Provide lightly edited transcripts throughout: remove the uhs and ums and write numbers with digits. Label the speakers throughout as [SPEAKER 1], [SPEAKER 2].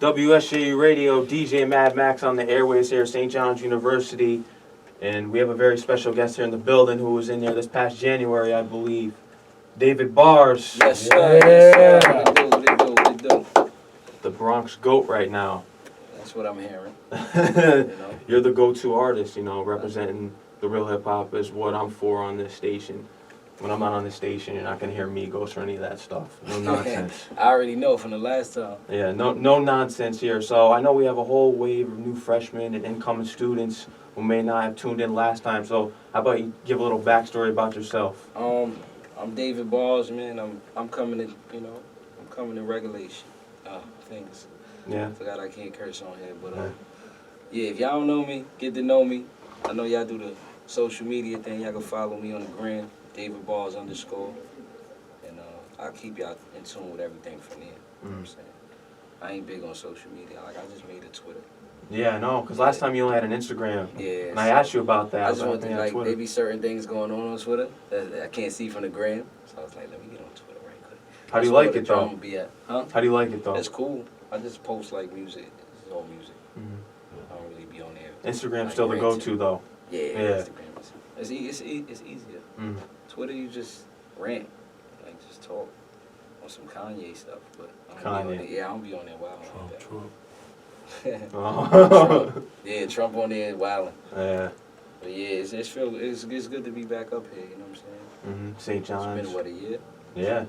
[SPEAKER 1] WSJU Radio, DJ Mad Max on the airways here at St. John's University. And we have a very special guest here in the building who was in there this past January, I believe. David Bars.
[SPEAKER 2] Yes, sir. Yes, sir. What it do?
[SPEAKER 1] The Bronx GOAT right now.
[SPEAKER 2] That's what I'm hearing.
[SPEAKER 1] You're the go-to artist, representing the real hip-hop is what I'm for on this station. When I'm not on the station, you're not going to hear Migos or any of that stuff. No nonsense.
[SPEAKER 2] I already know from the last time.
[SPEAKER 1] Yeah, no nonsense here. So I know we have a whole wave of new freshmen and incoming students who may not have tuned in last time. So how about you give a little backstory about yourself?
[SPEAKER 2] I'm David Balls, man. I'm coming in, I'm coming in regulation. Things.
[SPEAKER 1] Yeah.
[SPEAKER 2] I forgot I can't curse on here, but yeah, if y'all don't know me, get to know me. I know y'all do the social media thing. Y'all can follow me on the gram, David Balls _. And I'll keep y'all in tune with everything from there. You know what I'm saying? I ain't big on social media. I just made a Twitter.
[SPEAKER 1] Yeah, I know, because last time you only had an Instagram.
[SPEAKER 2] Yeah.
[SPEAKER 1] And I asked you about that.
[SPEAKER 2] I just want to,
[SPEAKER 1] Twitter.
[SPEAKER 2] maybe certain things going on Twitter that I can't see from the gram. So I was like, let me get on Twitter right quick.
[SPEAKER 1] How do you like it, though?
[SPEAKER 2] Be at. Huh?
[SPEAKER 1] How do you like it, though?
[SPEAKER 2] It's cool. I just post, music. This is all music. I don't really be on there.
[SPEAKER 1] Instagram's still the go-to, though.
[SPEAKER 2] Yeah. Instagram is it's easier. Twitter, you just rant. Just talk on some Kanye stuff. But I don't be on there wild like that.
[SPEAKER 1] Trump.
[SPEAKER 2] Trump. Yeah, Trump on there wilding.
[SPEAKER 1] Yeah.
[SPEAKER 2] But yeah, it's good to be back up here, you know what I'm saying?
[SPEAKER 1] St. John's.
[SPEAKER 2] It's been, a year?
[SPEAKER 1] Yeah.
[SPEAKER 2] Yeah,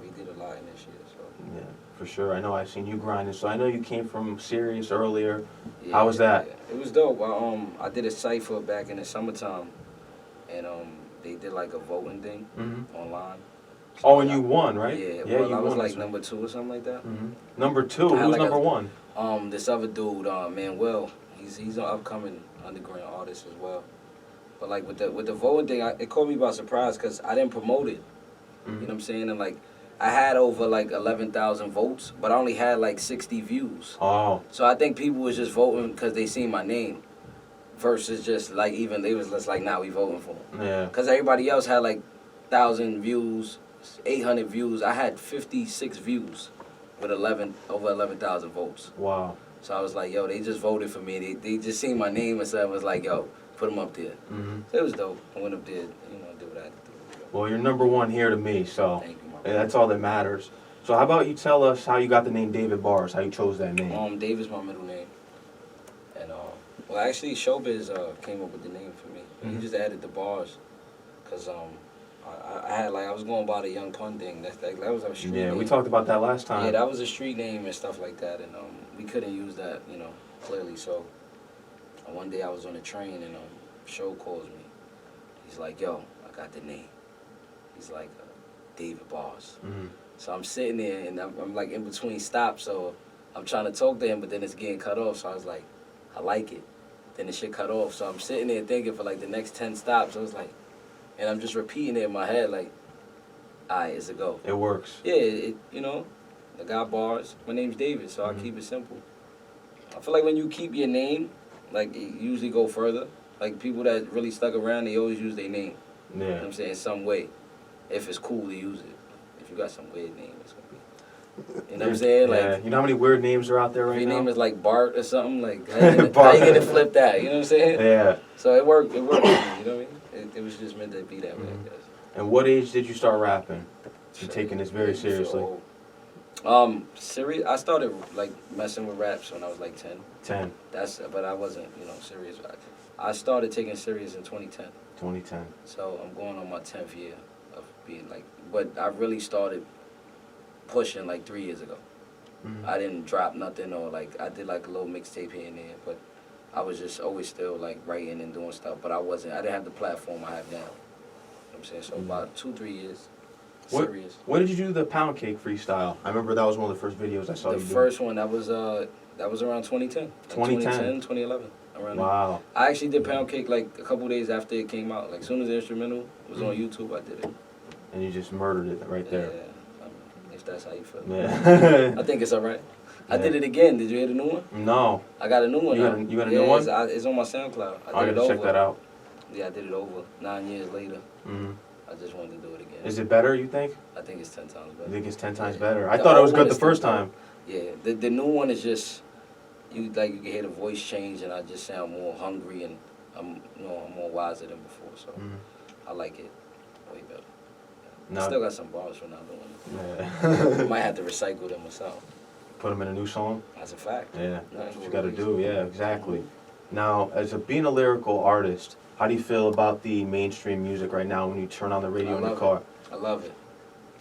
[SPEAKER 2] we did a lot in this year, so.
[SPEAKER 1] Yeah, for sure. I know I've seen you grinding. So I know you came from Sirius earlier.
[SPEAKER 2] Yeah,
[SPEAKER 1] How was that?
[SPEAKER 2] Yeah. It was dope. I did a cypher back in the summertime, and they did a voting thing online. So
[SPEAKER 1] and you won, right?
[SPEAKER 2] Yeah,
[SPEAKER 1] you
[SPEAKER 2] I was
[SPEAKER 1] won
[SPEAKER 2] number 2 or something like that.
[SPEAKER 1] Number 2? Who's number 1?
[SPEAKER 2] This other dude, Will. He's an upcoming underground artist as well. But with the voting thing, it caught me by surprise because I didn't promote it. You know what I'm saying? And I had over 11,000 votes, but I only had 60 views.
[SPEAKER 1] Oh.
[SPEAKER 2] So I think people was just voting because they seen my name, versus just even they was just nah, we voting for him.
[SPEAKER 1] Yeah.
[SPEAKER 2] Because everybody else had 1,000 views, 800 views. I had 56 views with over 11,000 votes.
[SPEAKER 1] Wow.
[SPEAKER 2] So I was like, yo, they just voted for me. They just seen my name and stuff. Was like, yo, put them up there. So it was dope. I went up there, did what I had to do.
[SPEAKER 1] Well, you're number 1 here to me, so
[SPEAKER 2] Thank you, my brother.
[SPEAKER 1] that's all that matters. So how about you tell us how you got the name David Bars, how you chose that name?
[SPEAKER 2] David's my middle name. And, actually, Showbiz came up with the name for me. He just added the bars. Because, I had I was going by the Young Pun thing. That was our street name.
[SPEAKER 1] Yeah, we talked about that last time.
[SPEAKER 2] Yeah, that was a street name and stuff like that, and we couldn't use that, clearly. So one day I was on a train and Show calls me. He's like, "Yo, I got the name." He's like, David Bars. So I'm sitting there and I'm in between stops, so I'm trying to talk to him, but then it's getting cut off. So I was like, I like it. Then the shit cut off. So I'm sitting there thinking for the next 10 stops. I was like. And I'm just repeating it in my head, alright, it's a go.
[SPEAKER 1] It works.
[SPEAKER 2] Yeah, I got bars. My name's David, so I keep it simple. I feel like when you keep your name, it usually go further. People that really stuck around, they always use their name.
[SPEAKER 1] Yeah.
[SPEAKER 2] You know what I'm saying? In some way. If it's cool to use it. If you got some weird name, it's going to be. You know what I'm saying?
[SPEAKER 1] Yeah. You know how many weird names are out there right now?
[SPEAKER 2] If your name is Bart or something, how you gonna flip that? You know what I'm saying?
[SPEAKER 1] Yeah.
[SPEAKER 2] So it worked. It worked for me, you know what I mean? It was just meant to be that way, I guess.
[SPEAKER 1] And what age did you start rapping? You're taking this very seriously.
[SPEAKER 2] Serious. I started messing with raps when I was 10.
[SPEAKER 1] 10.
[SPEAKER 2] But I wasn't, serious. I started taking serious in 2010.
[SPEAKER 1] 2010.
[SPEAKER 2] So I'm going on my 10th year of being but I really started pushing 3 years ago. I didn't drop nothing or I did a little mixtape here and there, but I was just always still writing and doing stuff, but I didn't have the platform I have now. You know what I'm saying? So about 2-3 years. Serious.
[SPEAKER 1] What did you do the Pound Cake freestyle? I remember that was one of the first videos I saw you do.
[SPEAKER 2] The first one, that was around 2010.
[SPEAKER 1] 2010?
[SPEAKER 2] 2011. Around
[SPEAKER 1] wow.
[SPEAKER 2] there. I actually did Pound Cake a couple days after it came out. As soon as the instrumental was on YouTube, I did it.
[SPEAKER 1] And you just murdered it right there.
[SPEAKER 2] Yeah. If that's how you feel.
[SPEAKER 1] Yeah.
[SPEAKER 2] I think it's all right. I did it again. Did you hear the new one?
[SPEAKER 1] No.
[SPEAKER 2] I got a new one.
[SPEAKER 1] You got a new one?
[SPEAKER 2] It's on my SoundCloud.
[SPEAKER 1] I gotta check that out.
[SPEAKER 2] Yeah, I did it over 9 years later. I just wanted to do it again.
[SPEAKER 1] Is it better, you think?
[SPEAKER 2] I think it's 10 times better.
[SPEAKER 1] You think it's 10 times better? I thought it was good the first time.
[SPEAKER 2] Yeah, the new one is just you can hear the voice change, and I just sound more hungry, and I'm more wiser than before. So I like it way better. I still got some bars from the other one.
[SPEAKER 1] Yeah.
[SPEAKER 2] Might have to recycle them myself.
[SPEAKER 1] Put them in a new song.
[SPEAKER 2] That's a fact.
[SPEAKER 1] Yeah, that's
[SPEAKER 2] Nothing
[SPEAKER 1] what you
[SPEAKER 2] to
[SPEAKER 1] got to
[SPEAKER 2] release.
[SPEAKER 1] do. Yeah, exactly. Now, being a lyrical artist, how do you feel about the mainstream music right now when you turn on the radio in your car?
[SPEAKER 2] I love it.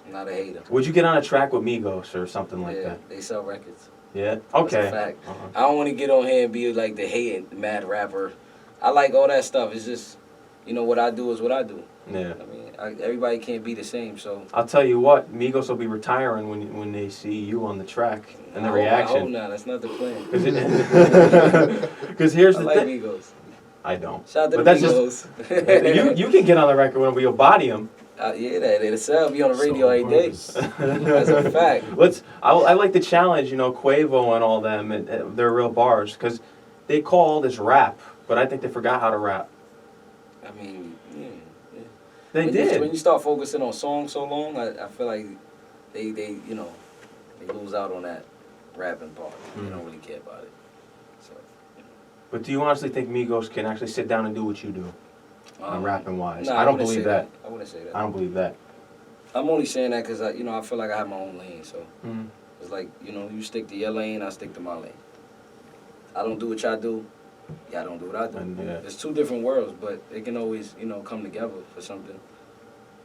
[SPEAKER 2] I'm not a hater.
[SPEAKER 1] Would you get on a track with Migos or something like
[SPEAKER 2] Yeah,
[SPEAKER 1] that?
[SPEAKER 2] they sell records.
[SPEAKER 1] Yeah. Okay.
[SPEAKER 2] That's a fact. I don't want to get on here and be like the hating mad rapper. I like all that stuff. It's just, what I do is what I do.
[SPEAKER 1] Yeah.
[SPEAKER 2] I mean, everybody can't be the same. So
[SPEAKER 1] I'll tell you what, Migos will be retiring when they see you on the track and the reaction.
[SPEAKER 2] I hope not. That's not the plan.
[SPEAKER 1] Because here's the
[SPEAKER 2] I like
[SPEAKER 1] thing.
[SPEAKER 2] Migos.
[SPEAKER 1] I don't.
[SPEAKER 2] Shout out to
[SPEAKER 1] But
[SPEAKER 2] the
[SPEAKER 1] that's
[SPEAKER 2] Migos.
[SPEAKER 1] you can get on the record when we'll body them.
[SPEAKER 2] Yeah, they sell. Be on the radio every day. That's a fact.
[SPEAKER 1] I like the challenge, Quavo and all them, and they're real bars, because they call this rap, but I think they forgot how to rap.
[SPEAKER 2] I mean, yeah.
[SPEAKER 1] They did.
[SPEAKER 2] When you start focusing on songs so long, I feel like they lose out on that rapping part. They don't really care about it. So.
[SPEAKER 1] But do you honestly think Migos can actually sit down and do what you do, rapping wise?
[SPEAKER 2] Nah,
[SPEAKER 1] I don't believe that.
[SPEAKER 2] I wouldn't say that.
[SPEAKER 1] I don't believe that.
[SPEAKER 2] I'm only saying that because I feel like I have my own lane. So
[SPEAKER 1] Mm-hmm.
[SPEAKER 2] it's like you stick to your lane, I stick to my lane. I don't do what y'all do. Y'all don't do what I do.
[SPEAKER 1] And,
[SPEAKER 2] It's two different worlds, but they can always come together for something.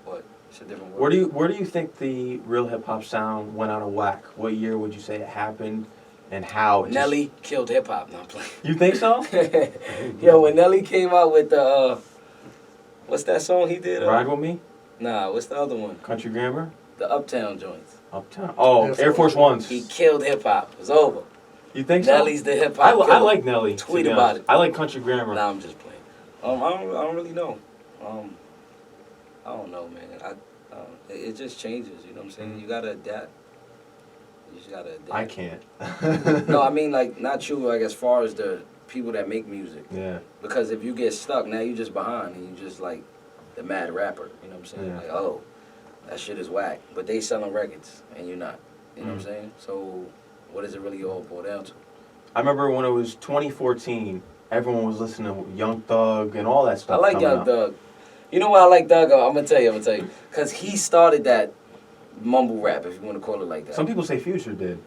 [SPEAKER 2] But it's a different world.
[SPEAKER 1] Where do you think the real hip hop sound went out of whack? What year would you say it happened, and how?
[SPEAKER 2] Nelly killed hip hop. No, I'm playing.
[SPEAKER 1] You think so?
[SPEAKER 2] Yo, when Nelly came out with the what's that song he did?
[SPEAKER 1] Ride with me.
[SPEAKER 2] Nah, what's the other one?
[SPEAKER 1] Country Grammar.
[SPEAKER 2] The Uptown joints.
[SPEAKER 1] Uptown. Oh, Air Force Ones.
[SPEAKER 2] He killed hip hop. It's over.
[SPEAKER 1] You think so?
[SPEAKER 2] Nelly's the hip hop.
[SPEAKER 1] I like Nelly.
[SPEAKER 2] Tweet
[SPEAKER 1] to be
[SPEAKER 2] about
[SPEAKER 1] honest.
[SPEAKER 2] it.
[SPEAKER 1] I like Country Grammar.
[SPEAKER 2] Nah, I'm just playing. I don't really know. I don't know, man. It just changes. You know what I'm saying? You gotta adapt. You just gotta adapt.
[SPEAKER 1] I can't.
[SPEAKER 2] No, I mean like not you. Like as far as the people that make music.
[SPEAKER 1] Yeah.
[SPEAKER 2] Because if you get stuck, now you just behind and you just like the mad rapper. You know what I'm saying?
[SPEAKER 1] Yeah.
[SPEAKER 2] Like that shit is whack. But they selling records and you're not. You know what I'm saying? So what does it really all boil down to?
[SPEAKER 1] I remember when it was 2014, everyone was listening to Young Thug and all that stuff.
[SPEAKER 2] I like Young Thug. You know why I like Thug? I'm gonna tell you. Because he started that mumble rap, if you want to call it like that.
[SPEAKER 1] Some people say Future did.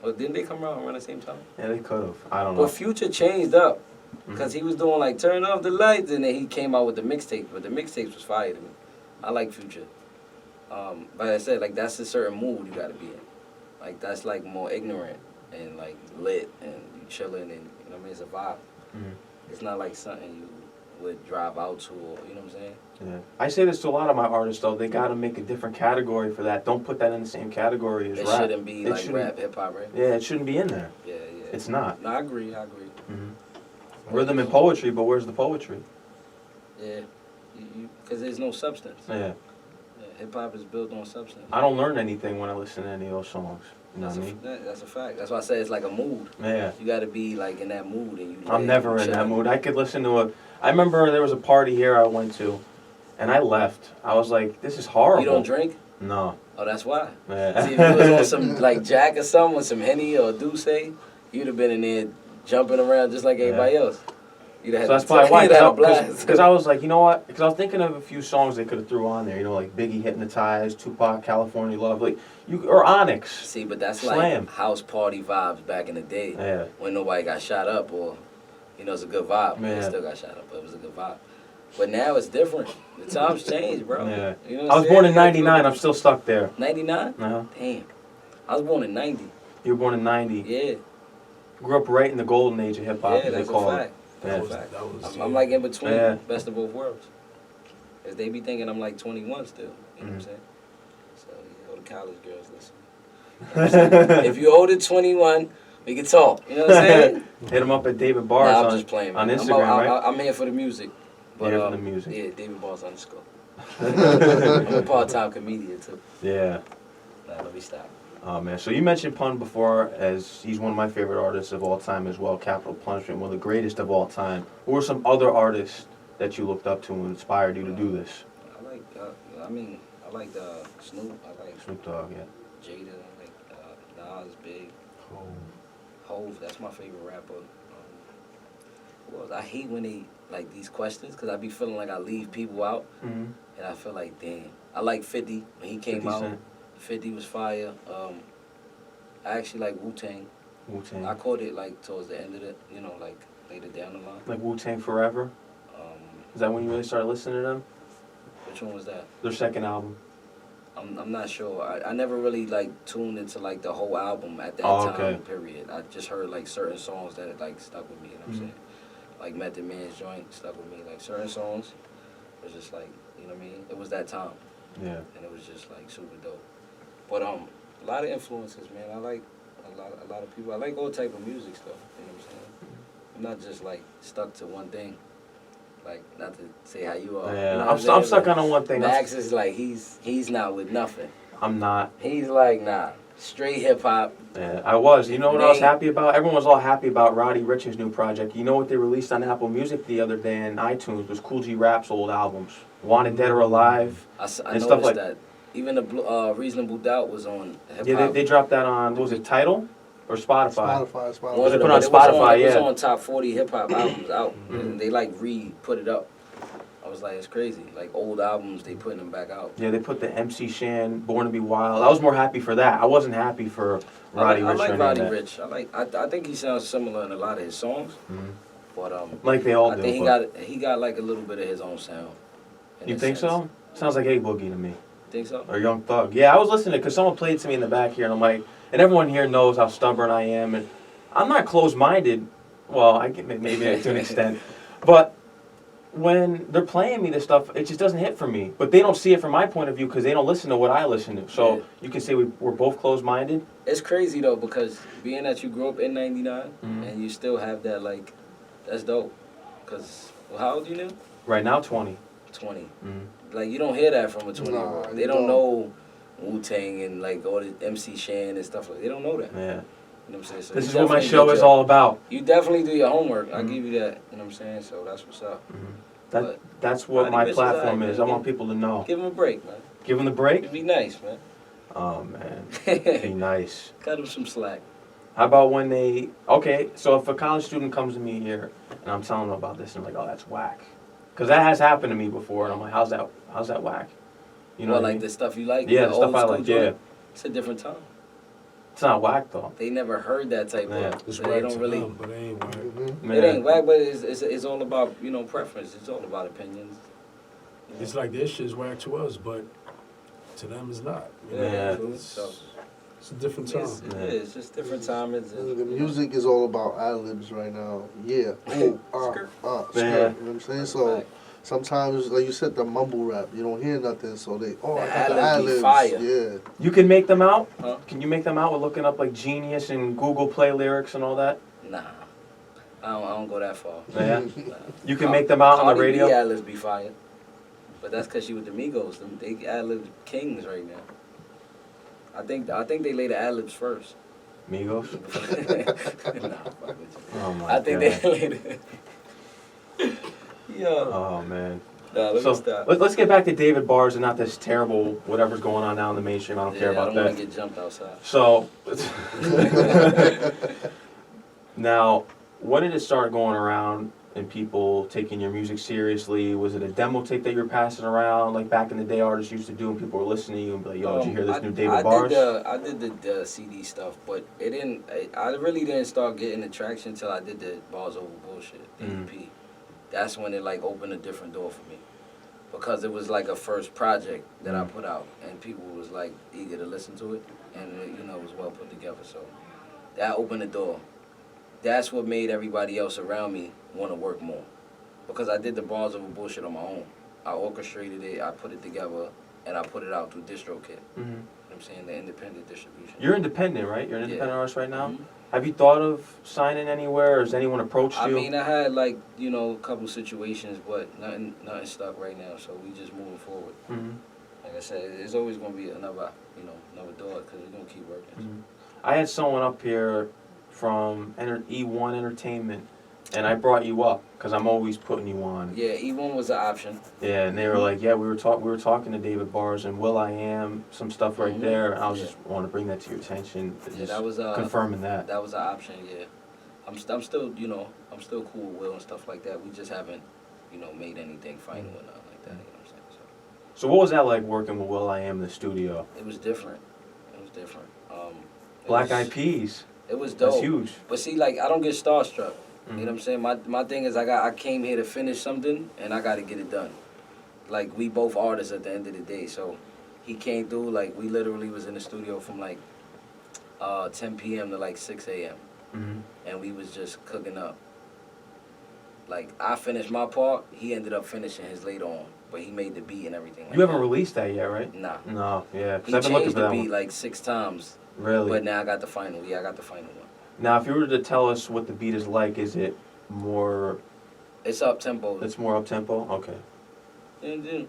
[SPEAKER 2] Well, didn't they come around the same time?
[SPEAKER 1] Yeah, they could have. I don't know.
[SPEAKER 2] But Future changed up. Because he was doing like turn off the lights, and then he came out with the mixtape. But the mixtapes was fire to me. I like Future. But I said, like, that's a certain mood you got to be in. Like, that's like more ignorant and like lit and you chilling and, you know what I mean? It's a vibe. It's not like something you would drive out to or, you know what I'm saying?
[SPEAKER 1] Yeah. I say this to a lot of my artists, though. They got to make a different category for that. Don't put that in the same category as
[SPEAKER 2] It
[SPEAKER 1] rap.
[SPEAKER 2] shouldn't be like rap, hip-hop, right?
[SPEAKER 1] Yeah, it shouldn't be in there.
[SPEAKER 2] Yeah.
[SPEAKER 1] It's not.
[SPEAKER 2] No, I agree.
[SPEAKER 1] Rhythm and poetry, but where's the poetry?
[SPEAKER 2] Yeah, because there's no substance.
[SPEAKER 1] Yeah.
[SPEAKER 2] Hip-hop is built on substance.
[SPEAKER 1] I don't learn anything when I listen to any of those songs. You know what I mean?
[SPEAKER 2] That's a fact. That's why I say it's like a mood.
[SPEAKER 1] Yeah.
[SPEAKER 2] You got to be like in that mood.
[SPEAKER 1] I'm never in that mood. I could listen to I remember there was a party here I went to, and I left. I was like, this is horrible.
[SPEAKER 2] You don't drink?
[SPEAKER 1] No.
[SPEAKER 2] Oh, that's why.
[SPEAKER 1] Yeah.
[SPEAKER 2] See, if you was on some like Jack or something with some Henny or Douce, you'd have been in there jumping around just like everybody else. You'd have
[SPEAKER 1] So that's probably why. Because I was like, you know what? Because I was thinking of a few songs they could have threw on there. You know, like Biggie Hypnotized, Tupac, California Love, or Onyx.
[SPEAKER 2] See, but that's
[SPEAKER 1] Slam.
[SPEAKER 2] like house party vibes back in the day.
[SPEAKER 1] Yeah.
[SPEAKER 2] When nobody got shot up or, it's a good vibe.
[SPEAKER 1] Yeah.
[SPEAKER 2] They still got shot up, but it was a good vibe. But now it's different. The times changed, bro.
[SPEAKER 1] Yeah.
[SPEAKER 2] You know
[SPEAKER 1] I was born in '99. I'm still stuck there.
[SPEAKER 2] 99?
[SPEAKER 1] Uh-huh.
[SPEAKER 2] Damn. I was born in 90.
[SPEAKER 1] You were born in '90.
[SPEAKER 2] Yeah.
[SPEAKER 1] Grew up right in the golden age of hip hop.
[SPEAKER 2] Yeah, that's a fact. I'm like in between, best of both worlds. Because they be thinking I'm like 21 still. You know what I'm saying? So, all the college girls listen. If you're older 21, we can talk. You know what I'm saying?
[SPEAKER 1] Hit him up at David Bars
[SPEAKER 2] I'm just playing, man.
[SPEAKER 1] on Instagram, right?
[SPEAKER 2] I'm here for the music. But,
[SPEAKER 1] here for the music.
[SPEAKER 2] Yeah, David Bars _ I'm a part-time comedian, too.
[SPEAKER 1] Yeah.
[SPEAKER 2] Nah, let me stop.
[SPEAKER 1] Oh, man. So you mentioned Pun before, as he's one of my favorite artists of all time as well, Capital Punishment, one of the greatest of all time. Who were some other artists that you looked up to and inspired you to do this?
[SPEAKER 2] I like Snoop. I like
[SPEAKER 1] Snoop Dogg, yeah.
[SPEAKER 2] Jada. I like Nas, Big. Hove, that's my favorite rapper. Well, I hate when they like these questions because I be feeling like I leave people out,
[SPEAKER 1] Mm-hmm.
[SPEAKER 2] and I feel like damn. I like 50 when he came
[SPEAKER 1] 50
[SPEAKER 2] out.
[SPEAKER 1] Cent.
[SPEAKER 2] 50 was fire. I actually like Wu-Tang.
[SPEAKER 1] Wu-Tang.
[SPEAKER 2] I caught it like towards the end of it, like later down the line.
[SPEAKER 1] Like Wu-Tang Forever? Is that when you really started listening to them?
[SPEAKER 2] Which one was that?
[SPEAKER 1] Their second album.
[SPEAKER 2] I'm not sure. I never really like tuned into like the whole album at that time period. I just heard like certain songs that like stuck with me. You know what I'm saying? Like Method Man's joint stuck with me. Like certain songs was just like, you know what I mean? It was that time.
[SPEAKER 1] Yeah.
[SPEAKER 2] And it was just like super dope. But a lot of influences, man. I like a lot of people. I like all type of music stuff. You know what I'm saying? I'm not just like stuck to one thing. Like, not to say how you are.
[SPEAKER 1] Yeah,
[SPEAKER 2] you know
[SPEAKER 1] I'm stuck on one thing.
[SPEAKER 2] Max is like, he's not with nothing.
[SPEAKER 1] I'm not.
[SPEAKER 2] He's like, nah, straight hip hop.
[SPEAKER 1] Yeah, I was. You know what I was happy about? Everyone was all happy about Roddy Ricch's new project. You know what they released on Apple Music the other day in iTunes was Cool G Rap's old albums. Wanted Dead or Alive.
[SPEAKER 2] I
[SPEAKER 1] and
[SPEAKER 2] noticed
[SPEAKER 1] stuff like
[SPEAKER 2] that. Even the Reasonable Doubt was on hip hop.
[SPEAKER 1] Yeah, they dropped that on, what was it, Tidal? Or Spotify?
[SPEAKER 3] Spotify.
[SPEAKER 1] Was it put on Spotify,
[SPEAKER 2] It was on top 40 hip hop albums out. And they like put it up. I was like, it's crazy. Like old albums, they putting them back out.
[SPEAKER 1] Yeah, they put the MC Shan, Born to Be Wild. I was more happy for that. I wasn't happy for Roddy Ricch.
[SPEAKER 2] I like Roddy Ricch. I think he sounds similar in a lot of his songs. But
[SPEAKER 1] like they all do.
[SPEAKER 2] I think he got like a little bit of his own sound.
[SPEAKER 1] You think so? Sounds like A Boogie to me.
[SPEAKER 2] Think so?
[SPEAKER 1] Or Young Thug. Yeah, I was listening because someone played to me in the back here, and I'm like, and everyone here knows how stubborn I am, and I'm not closed-minded. Well, I get maybe to an extent, but when they're playing me this stuff, it just doesn't hit for me. But they don't see it from my point of view because they don't listen to what I listen to. So you can say we're both closed-minded.
[SPEAKER 2] It's crazy though because being that you grew up in '99 and you still have that like, that's dope. Cause how old are you now?
[SPEAKER 1] Right now, 20.
[SPEAKER 2] 20. Like you don't hear that from a 20-year-old. They don't know Wu-Tang and like all the MC Shan and stuff like that. They don't know that.
[SPEAKER 1] Yeah.
[SPEAKER 2] You know what I'm saying? So
[SPEAKER 1] this is what my show is all about.
[SPEAKER 2] You definitely do your homework. I'll give you that. You know what I'm saying? So that's what's up.
[SPEAKER 1] That's what my platform is. I want people to know.
[SPEAKER 2] Give them a break, man.
[SPEAKER 1] Give them the break?
[SPEAKER 2] Be nice, man.
[SPEAKER 1] Oh, man. Be nice.
[SPEAKER 2] Cut them some slack.
[SPEAKER 1] How about when they... Okay, so if a college student comes to me here and I'm telling them about this and I'm like, oh, that's whack. Because that has happened to me before, and I'm like, how's that whack? You know
[SPEAKER 2] what
[SPEAKER 1] like
[SPEAKER 2] I mean? The stuff you like?
[SPEAKER 1] Yeah, the stuff I like, yeah.
[SPEAKER 2] It's a different time.
[SPEAKER 1] It's not whack, though.
[SPEAKER 2] They never heard that type of...
[SPEAKER 4] It's
[SPEAKER 2] so they don't really...
[SPEAKER 4] but it ain't whack.
[SPEAKER 2] It ain't whack, but it's all about, preference. It's all about opinions.
[SPEAKER 4] It's like this shit's whack to us, but to them it's not.
[SPEAKER 1] Yeah.
[SPEAKER 4] It's a different time.
[SPEAKER 2] It's just different time.
[SPEAKER 3] The music is all about ad-libs right now. Yeah.
[SPEAKER 2] Skirt.
[SPEAKER 3] You know what I'm saying? So sometimes, like you said, the mumble rap, you don't hear nothing, so I got the ad-libs.
[SPEAKER 2] Fire.
[SPEAKER 3] Yeah.
[SPEAKER 1] You can make them out?
[SPEAKER 2] Huh?
[SPEAKER 1] Can you make them out with looking up like Genius and Google Play lyrics and all that?
[SPEAKER 2] Nah. I don't go that far.
[SPEAKER 1] Yeah?
[SPEAKER 2] Nah.
[SPEAKER 1] You can make them out on the radio?
[SPEAKER 2] Cardi B ad-libs be fire. But that's because she with the Migos. They ad-lib kings right now. I think they lay the ad-libs first.
[SPEAKER 1] Migos?
[SPEAKER 2] Nah, fuck with you.
[SPEAKER 1] Oh my God.
[SPEAKER 2] They lay the... Yo.
[SPEAKER 1] Oh man.
[SPEAKER 2] Nah, let me stop.
[SPEAKER 1] Let's get back to David Bars and not this terrible whatever's going on now in the mainstream. I don't care about that.
[SPEAKER 2] I don't want to get jumped outside.
[SPEAKER 1] So, now, when did it start going around and people taking your music seriously? Was it a demo tape that you were passing around like back in the day artists used to do and people were listening to you and be like, yo, did you hear this new David Bars?
[SPEAKER 2] I did the CD stuff, but it didn't. I really didn't start getting the traction until I did the Bars Over Bullshit, the EP. That's when it like opened a different door for me. Because it was like a first project that I put out and people was like eager to listen to it and it was well put together. So that opened the door. That's what made everybody else around me want to work more. Because I did the Bars Over Bullshit on my own. I orchestrated it, I put it together, and I put it out through DistroKid. You know what I'm saying? The independent distribution.
[SPEAKER 1] You're independent, right? You're an independent artist right now? Have you thought of signing anywhere, or has anyone approached you?
[SPEAKER 2] I mean, I had like, a couple situations, but nothing stuck right now, so we just moving forward. Like I said, there's always going to be another door, because we're going to keep working.
[SPEAKER 1] I had someone up here from E1 Entertainment, and I brought you up because I'm always putting you on.
[SPEAKER 2] Yeah, E1 was an option.
[SPEAKER 1] Yeah, and they were like, yeah, we were talking to David Bars and will.i.am, some stuff right there. And I was just want to bring that to your attention.
[SPEAKER 2] Yeah, that was
[SPEAKER 1] confirming that.
[SPEAKER 2] That was an option. Yeah, I'm still I'm still cool with Will and stuff like that. We just haven't made anything final or nothing like that. You know what I'm saying?
[SPEAKER 1] So what was that like working with will.i.am in the studio?
[SPEAKER 2] It was different. It was different.
[SPEAKER 1] Black Eyed Peas.
[SPEAKER 2] It was dope.
[SPEAKER 1] That's huge.
[SPEAKER 2] But see, like, I don't get starstruck. You know what I'm saying? My thing is I came here to finish something and I got to get it done. Like, we both artists at the end of the day. So he came through, like, we literally was in the studio from like 10 p.m. to like 6 a.m. And we was just cooking up. Like, I finished my part, he ended up finishing his later on. But he made the beat and everything.
[SPEAKER 1] You haven't released that yet, right?
[SPEAKER 2] Nah.
[SPEAKER 1] No, yeah.
[SPEAKER 2] He changed the beat like 6 times.
[SPEAKER 1] Really?
[SPEAKER 2] But now I got the final. Yeah, I got the final one.
[SPEAKER 1] Now, if you were to tell us what the beat is like, is it more...
[SPEAKER 2] It's up-tempo.
[SPEAKER 1] It's more up-tempo? Okay.
[SPEAKER 2] Yeah.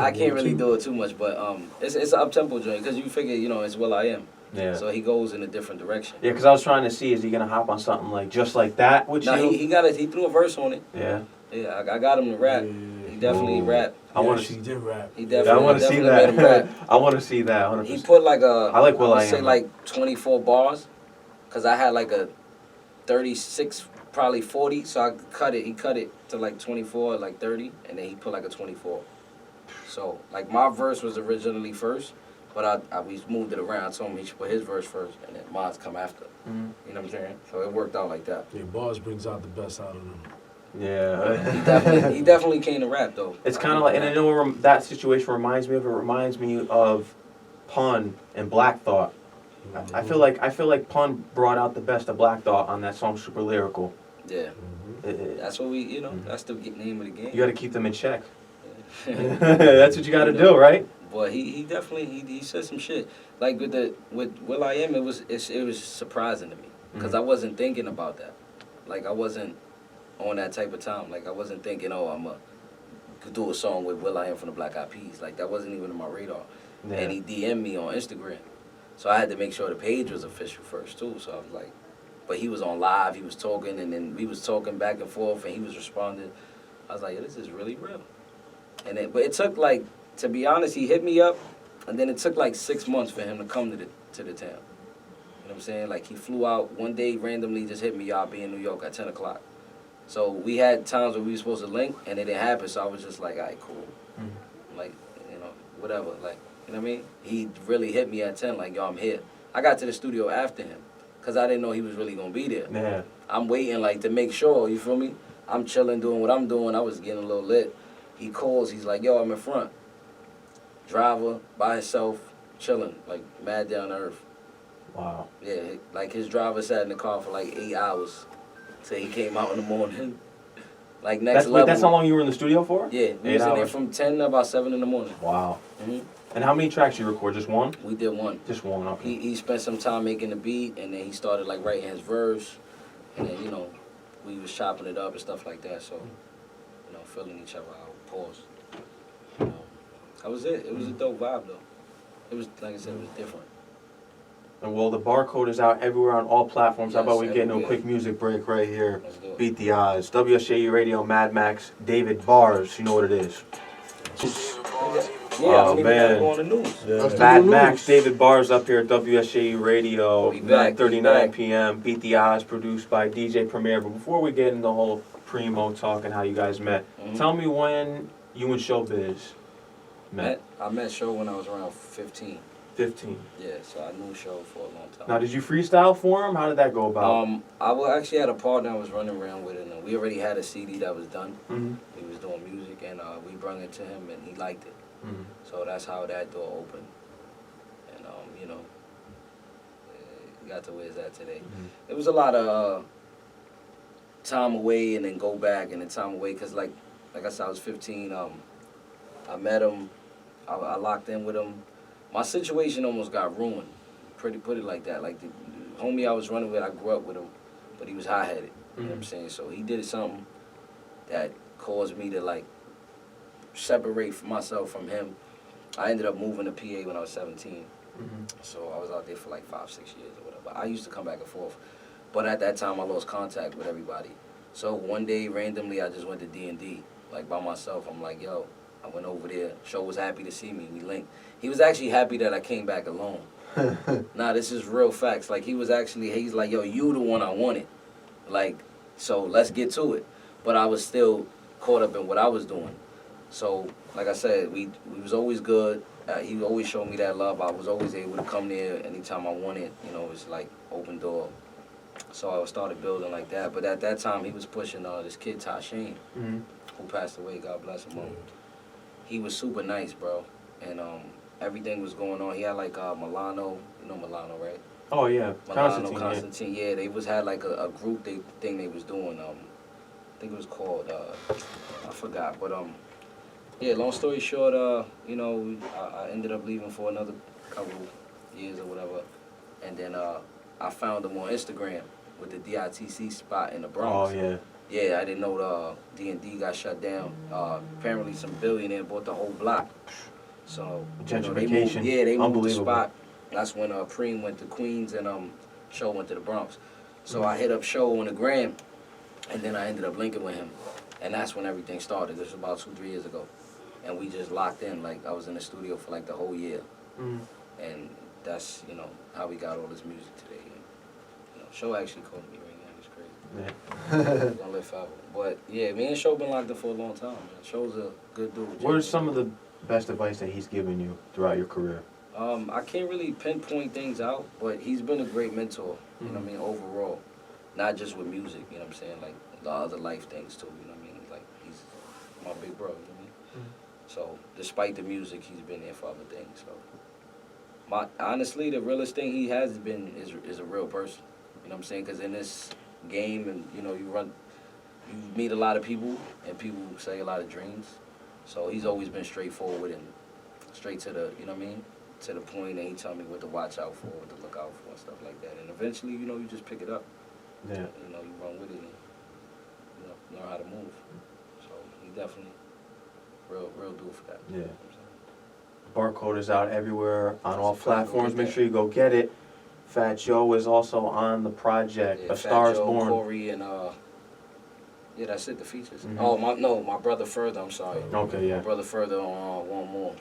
[SPEAKER 2] I can't really do it too much, but it's an up-tempo joint because you figure, it's will.i.am.
[SPEAKER 1] Yeah.
[SPEAKER 2] So he goes in a different direction.
[SPEAKER 1] Yeah, because I was trying to see, is he going to hop on something like just like that with
[SPEAKER 2] you? He threw a verse on it.
[SPEAKER 1] Yeah.
[SPEAKER 2] Yeah, I got him to rap. He definitely rapped.
[SPEAKER 4] She did rap.
[SPEAKER 2] He definitely,
[SPEAKER 1] I want to see
[SPEAKER 2] made him
[SPEAKER 1] that.
[SPEAKER 2] rap.
[SPEAKER 1] I want to see that. 100%.
[SPEAKER 2] He put like
[SPEAKER 1] I like will.i.am.
[SPEAKER 2] I would say like 24 bars, because I had like a 36, probably 40, so he cut it to like 24, like 30, and then he put like a 24. So, like, my verse was originally first, but we moved it around. I told him he should put his verse first, and then mine's come after. You know what I'm saying? So it worked out like that.
[SPEAKER 4] Yeah, bars brings out the best out of them.
[SPEAKER 1] Yeah.
[SPEAKER 2] He definitely came to rap, though.
[SPEAKER 1] It's kind of like, and I know that situation reminds me of. It reminds me of Pun and Black Thought. I feel like Pun brought out the best of Black Thought on that song, Super Lyrical.
[SPEAKER 2] Yeah. That's what we, that's the name of the game.
[SPEAKER 1] You got to keep them in check. That's what you got to do, right?
[SPEAKER 2] Boy, he definitely he said some shit. Like with will.i.am, it was surprising to me because I wasn't thinking about that. Like, I wasn't on that type of time. Like, I wasn't thinking, I'm gonna do a song with will.i.am from the Black Eyed Peas. Like, that wasn't even on my radar. Yeah. And he DM'd me on Instagram, so I had to make sure the page was official first too. So I was like, but he was on live, he was talking, and then we was talking back and forth, and he was responding. I was like, this is really real. But it took, like, to be honest, he hit me up, and then it took like 6 months for him to come to the town. You know what I'm saying? Like, he flew out one day, randomly just hit me, y'all be in New York at 10 o'clock. So we had times where we were supposed to link, and it didn't happen, so I was just like, all right, cool. Like, whatever. Like, you know what I mean? He really hit me at 10, like, yo, I'm here. I got to the studio after him, because I didn't know he was really going to be there.
[SPEAKER 1] Yeah.
[SPEAKER 2] I'm waiting, like, to make sure, you feel me? I'm chilling, doing what I'm doing. I was getting a little lit. He calls, he's like, yo, I'm in front. Driver, by himself, chilling, like, mad down to earth.
[SPEAKER 1] Wow.
[SPEAKER 2] Yeah, like, his driver sat in the car for like 8 hours till he came out in the morning. Like, next level.
[SPEAKER 1] That's how long you were in the studio for?
[SPEAKER 2] Yeah, we was in there from 10 to about 7 in the morning.
[SPEAKER 1] Wow. And how many tracks you record? Just one?
[SPEAKER 2] We did one.
[SPEAKER 1] Just one, okay.
[SPEAKER 2] He spent some time making the beat, and then he started, like, writing his verse. And then, we was chopping it up and stuff like that, so, filling each other out. Pause. That was it. It was a dope vibe, though. It was, like I said, it was different.
[SPEAKER 1] And well, the barcode is out everywhere on all platforms.
[SPEAKER 2] Yes,
[SPEAKER 1] how about we get into a quick music break right here?
[SPEAKER 2] Let's do it.
[SPEAKER 1] Beat the odds. WSJU Radio, Mad Max, David Bars. You know what it is.
[SPEAKER 2] Yeah,
[SPEAKER 1] oh, man.
[SPEAKER 2] On the news.
[SPEAKER 3] Yeah.
[SPEAKER 1] Mad Max, David Bars up here at WSJU Radio,
[SPEAKER 2] We back,
[SPEAKER 1] 9:39 p.m. Beat the Odds, produced by DJ Premier. But before we get into the whole primo talk and how you guys met, tell me when you and Showbiz met.
[SPEAKER 2] I met Show when I was around 15.
[SPEAKER 1] 15.
[SPEAKER 2] Yeah, so I knew Show for a long time.
[SPEAKER 1] Now, did you freestyle for him? How did that go about?
[SPEAKER 2] I actually had a partner I was running around with, and we already had a CD that was done.
[SPEAKER 1] Mm-hmm.
[SPEAKER 2] He was doing music, and we brought it to him, and he liked it.
[SPEAKER 1] Mm-hmm.
[SPEAKER 2] So that's how that door opened. And, got to where it's at today.
[SPEAKER 1] Mm-hmm.
[SPEAKER 2] It was a lot of time away and then go back and then time away, because, like I said, I was 15. I met him. I locked in with him. My situation almost got ruined. Put it like that. Like, the homie I was running with, I grew up with him, but he was high-headed. You know what I'm saying? So he did something that caused me to, like, separate myself from him. I ended up moving to PA when I was 17. So I was out there for like 5-6 years or whatever. I used to come back and forth, but at that time I lost contact with everybody. So one day randomly I just went to D&D, like by myself. I'm like, yo, I went over there. Show was happy to see me. We linked. He was actually happy that I came back alone. Nah, this is real facts. Like he's like, yo, you the one I wanted. Like, so let's get to it. But I was still caught up in what I was doing. So, like I said, we was always good. He always showed me that love. I was always able to come there anytime I wanted. You know, it's like open door. So I started building like that. But at that time, he was pushing this kid, Ty Shane, who passed away. God bless him. He was super nice, bro. And everything was going on. He had like Milano. You know Milano, right?
[SPEAKER 1] Oh, yeah.
[SPEAKER 2] Milano, Constantine. Yeah, they had like a group thing they was doing. I think it was called, I forgot. But yeah, long story short, you know, I ended up leaving for another couple years or whatever. And then I found him on Instagram with the DITC spot in the Bronx.
[SPEAKER 1] Oh, yeah.
[SPEAKER 2] Yeah, I didn't know the D&D got shut down. Apparently some billionaire bought the whole block. So,
[SPEAKER 1] gentrification.
[SPEAKER 2] They moved the spot. That's when Preem went to Queens and Show went to the Bronx. So I hit up Show on the gram, and then I ended up linking with him. And that's when everything started. This was about 2-3 years ago. And we just locked in. Like, I was in the studio for like the whole year. And that's, you know, how we got all this music today. And, you know, Show actually called me right now. It's crazy. Yeah. Don't live forever. But yeah, me and Show been locked in for a long time, man. Show's a good dude.
[SPEAKER 1] What are some of the best advice that he's given you throughout your career?
[SPEAKER 2] I can't really pinpoint things out, but he's been a great mentor, you know what I mean, overall. Not just with music, you know what I'm saying, like the other life things too, you know what I mean? Like, he's my big bro, you know what I mean? So, despite the music, he's been there for other things, so. Honestly, the realest thing he has been is a real person, you know what I'm saying? Because in this game, and, you know, you meet a lot of people, and people say a lot of dreams. So, he's always been straightforward and straight to the, you know what I mean? To the point, and he told me what to watch out for, what to look out for, and stuff like that. And eventually, you know, you just pick it up.
[SPEAKER 1] Yeah.
[SPEAKER 2] You know, you run with it and, you know, learn how to move. So he definitely real dude for that.
[SPEAKER 1] Yeah.
[SPEAKER 2] You know
[SPEAKER 1] Barcode is out everywhere on all
[SPEAKER 2] That's a fact.
[SPEAKER 1] platforms.
[SPEAKER 2] Go get
[SPEAKER 1] Make
[SPEAKER 2] that.
[SPEAKER 1] sure you go get it. Fat Joe is also on the project.
[SPEAKER 2] Yeah,
[SPEAKER 1] A
[SPEAKER 2] Fat
[SPEAKER 1] Star Is
[SPEAKER 2] Joe,
[SPEAKER 1] Born.
[SPEAKER 2] Corey, and yeah, that's it. The features.
[SPEAKER 1] Mhm.
[SPEAKER 2] Oh my brother Further. I'm sorry.
[SPEAKER 1] Okay, yeah.
[SPEAKER 2] My brother Further on One More.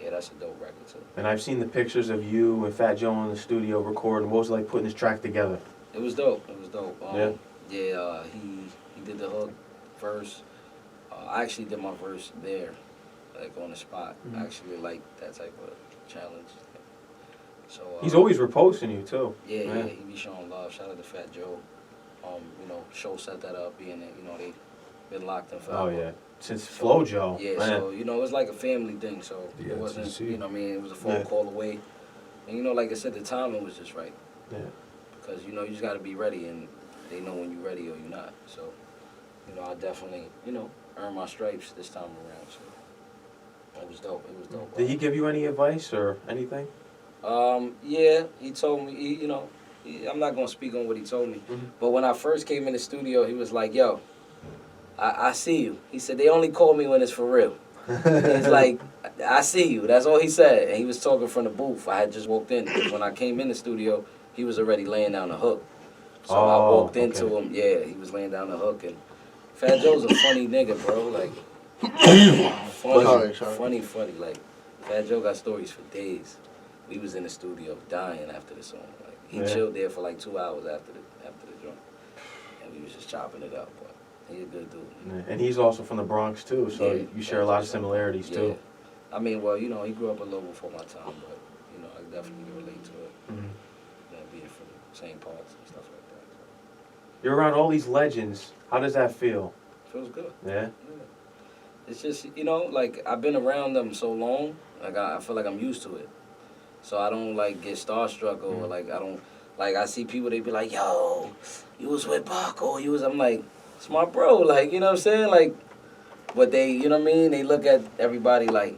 [SPEAKER 2] Yeah, that's a dope record too.
[SPEAKER 1] And I've seen the pictures of you and Fat Joe in the studio recording. What was it like putting this track together?
[SPEAKER 2] It was dope. It was dope.
[SPEAKER 1] Yeah.
[SPEAKER 2] Yeah. He did the hook verse. I actually did my verse there, like on the spot.
[SPEAKER 1] Mhm.
[SPEAKER 2] I actually like that type of challenge. So
[SPEAKER 1] He's always reposting you too.
[SPEAKER 2] yeah, he be showing love. Shout out to Fat Joe. You know, Show set that up, being that, you know, they been locked in forever.
[SPEAKER 1] Oh yeah, since Flo Joe.
[SPEAKER 2] Yeah,
[SPEAKER 1] man.
[SPEAKER 2] so, you know, it was like a family thing, so
[SPEAKER 4] Yeah,
[SPEAKER 2] it wasn't,
[SPEAKER 4] TC.
[SPEAKER 2] you know what I mean, it was a phone call away. And, you know, like I said, the timing was just right.
[SPEAKER 1] Yeah.
[SPEAKER 2] Because, you know, you just got to be ready, and they know when you're ready or you're not. So, you know, I definitely, you know, earned my stripes this time around, so it was dope. It was dope.
[SPEAKER 1] Did he give you any advice or anything?
[SPEAKER 2] Yeah, he told me, you know, I'm not going to speak on what he told me, but when I first came in the studio, he was like, yo, I see you. He said, they only call me when it's for real. He's like, I see you. That's all he said. And he was talking from the booth. I had just walked in. When I came in the studio, he was already laying down the hook. So I walked into him. Yeah, he was laying down the hook. And Fat Joe's a funny nigga, bro. Like, funny. Like, Fat Joe got stories for days. We was in the studio dying after the song. Like, he chilled there for like 2 hours after the joint. And we was just chopping it up. But he's a good dude.
[SPEAKER 1] Yeah. And he's also from the Bronx too, so
[SPEAKER 2] Yeah,
[SPEAKER 1] you share a lot of similarities too.
[SPEAKER 2] I mean, well, you know, he grew up a little before my time, but, you know, I definitely can relate to it. You know, being from the same parts and stuff like that. So.
[SPEAKER 1] You're around all these legends. How does that feel?
[SPEAKER 2] Feels good.
[SPEAKER 1] Yeah.
[SPEAKER 2] It's just, you know, like, I've been around them so long, like, I feel like I'm used to it. So I don't, like, get starstruck or, like, I don't, like, I see people, they be like, yo, you was with Baco, I'm like, it's my bro, like, you know what I'm saying? Like, but they, you know what I mean? They look at everybody like,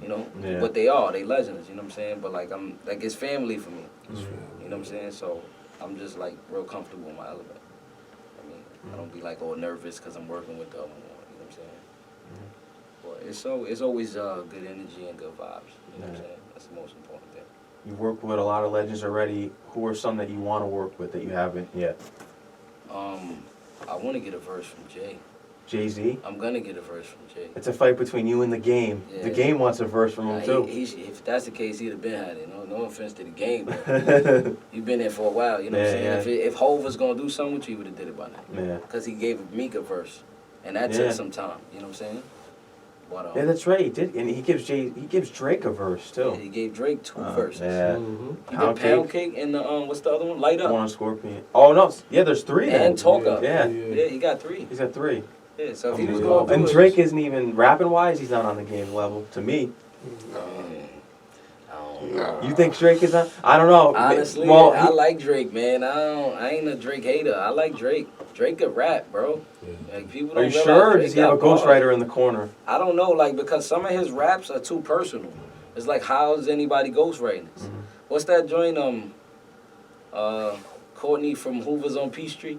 [SPEAKER 2] you know, what they are. They legends, you know what I'm saying? But, like, it's family for me. You know what I'm saying? So I'm just, like, real comfortable in my element. I mean, I don't be, like, all nervous because I'm working with them. You know what I'm saying? But it's always good energy and good vibes. You know what I'm saying? That's the most important thing.
[SPEAKER 1] You've worked with a lot of legends already. Who are some that you want to work with that you haven't yet?
[SPEAKER 2] I want to get a verse from Jay.
[SPEAKER 1] Jay-Z?
[SPEAKER 2] I'm gonna get a verse from Jay.
[SPEAKER 1] It's a fight between you and the game.
[SPEAKER 2] Yeah.
[SPEAKER 1] The game wants a verse from him, too.
[SPEAKER 2] If that's the case, he'd have been had it. No offense to the game, but you've been there for a while. You know what I'm saying?
[SPEAKER 1] Yeah.
[SPEAKER 2] If Hov was gonna do something with you, he would have did it by now.
[SPEAKER 1] Yeah.
[SPEAKER 2] Because he gave Meek a verse, and that took some time. You know what I'm saying? But,
[SPEAKER 1] Yeah, that's right. He did, and he gives Drake a verse too.
[SPEAKER 2] Yeah, he gave Drake 2 verses.
[SPEAKER 1] Yeah.
[SPEAKER 2] He did Pound Cake and the what's the other one? Light Up.
[SPEAKER 1] One on Scorpion. Oh no, yeah, there's 3 then.
[SPEAKER 2] And Talk Up.
[SPEAKER 1] Yeah.
[SPEAKER 2] Yeah, he got 3.
[SPEAKER 1] He's got 3.
[SPEAKER 2] Yeah, so if he was going to
[SPEAKER 1] And Drake isn't even rapping wise. He's not on the game level to me. You think Drake is on? I don't know.
[SPEAKER 2] Honestly,
[SPEAKER 1] well,
[SPEAKER 2] I like Drake, man. I ain't a Drake hater. I like Drake. Drake could rap, bro. Like people don't
[SPEAKER 1] are you
[SPEAKER 2] realize
[SPEAKER 1] sure? Or
[SPEAKER 2] Drake
[SPEAKER 1] does he have a
[SPEAKER 2] got bars.
[SPEAKER 1] ghostwriter in the corner?
[SPEAKER 2] I don't know, like because some of his raps are too personal. It's like how is anybody ghostwriting this? What's that joint? Courtney from Hoover's on Peachtree.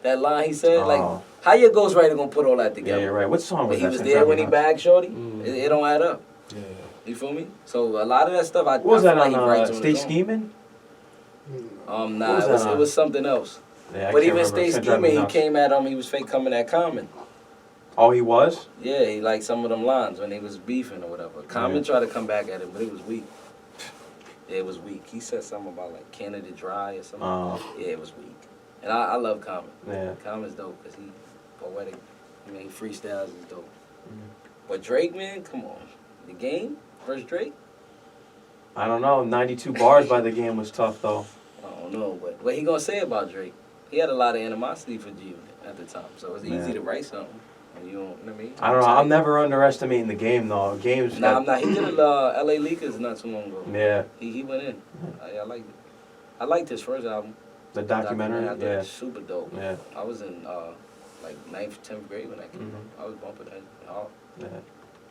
[SPEAKER 2] That line he said, like, how your ghostwriter gonna put all that together?
[SPEAKER 1] Yeah, you're right. What song was
[SPEAKER 2] But
[SPEAKER 1] that?
[SPEAKER 2] he was there when he bagged Shorty.
[SPEAKER 4] Mm.
[SPEAKER 2] It don't add up.
[SPEAKER 4] Yeah.
[SPEAKER 2] You feel me? So a lot of that stuff, I
[SPEAKER 1] What was
[SPEAKER 2] I
[SPEAKER 1] that
[SPEAKER 2] feel like he writes
[SPEAKER 1] on
[SPEAKER 2] on
[SPEAKER 1] Stay
[SPEAKER 2] his own.
[SPEAKER 1] Scheming?
[SPEAKER 2] Nah, it was something else.
[SPEAKER 1] Yeah, I
[SPEAKER 2] But
[SPEAKER 1] can't
[SPEAKER 2] even
[SPEAKER 1] remember.
[SPEAKER 2] Stay
[SPEAKER 1] It's gonna drive me
[SPEAKER 2] Scheming, he
[SPEAKER 1] nuts.
[SPEAKER 2] came at him. He was fake coming at Common.
[SPEAKER 1] Oh, he was?
[SPEAKER 2] Yeah, he liked some of them lines when they was beefing or whatever. Common tried to come back at him, but it was weak. Yeah, it was weak. He said something about like Canada Dry or something. Yeah, it was weak. And I love Common.
[SPEAKER 1] Yeah.
[SPEAKER 2] Common's dope because he poetic. I mean, he freestyles is dope. But Drake, man, come on. The Game versus Drake?
[SPEAKER 1] I don't know. 92 bars by the game was tough though.
[SPEAKER 2] I don't know. But what he gonna say about Drake? He had a lot of animosity for G at the time, so it's easy to write something. And you don't, you know what I mean?
[SPEAKER 1] I don't know. I'm never underestimating the game though. Game's
[SPEAKER 2] Nah, I'm not. He did a L.A. Leakers not too long ago.
[SPEAKER 1] Yeah.
[SPEAKER 2] He went in. I liked it. I liked his first album.
[SPEAKER 1] The documentary.
[SPEAKER 2] I thought it was super dope.
[SPEAKER 1] Yeah.
[SPEAKER 2] I was in like 9th, 10th grade when that came out. I was bumping that.
[SPEAKER 1] Yeah.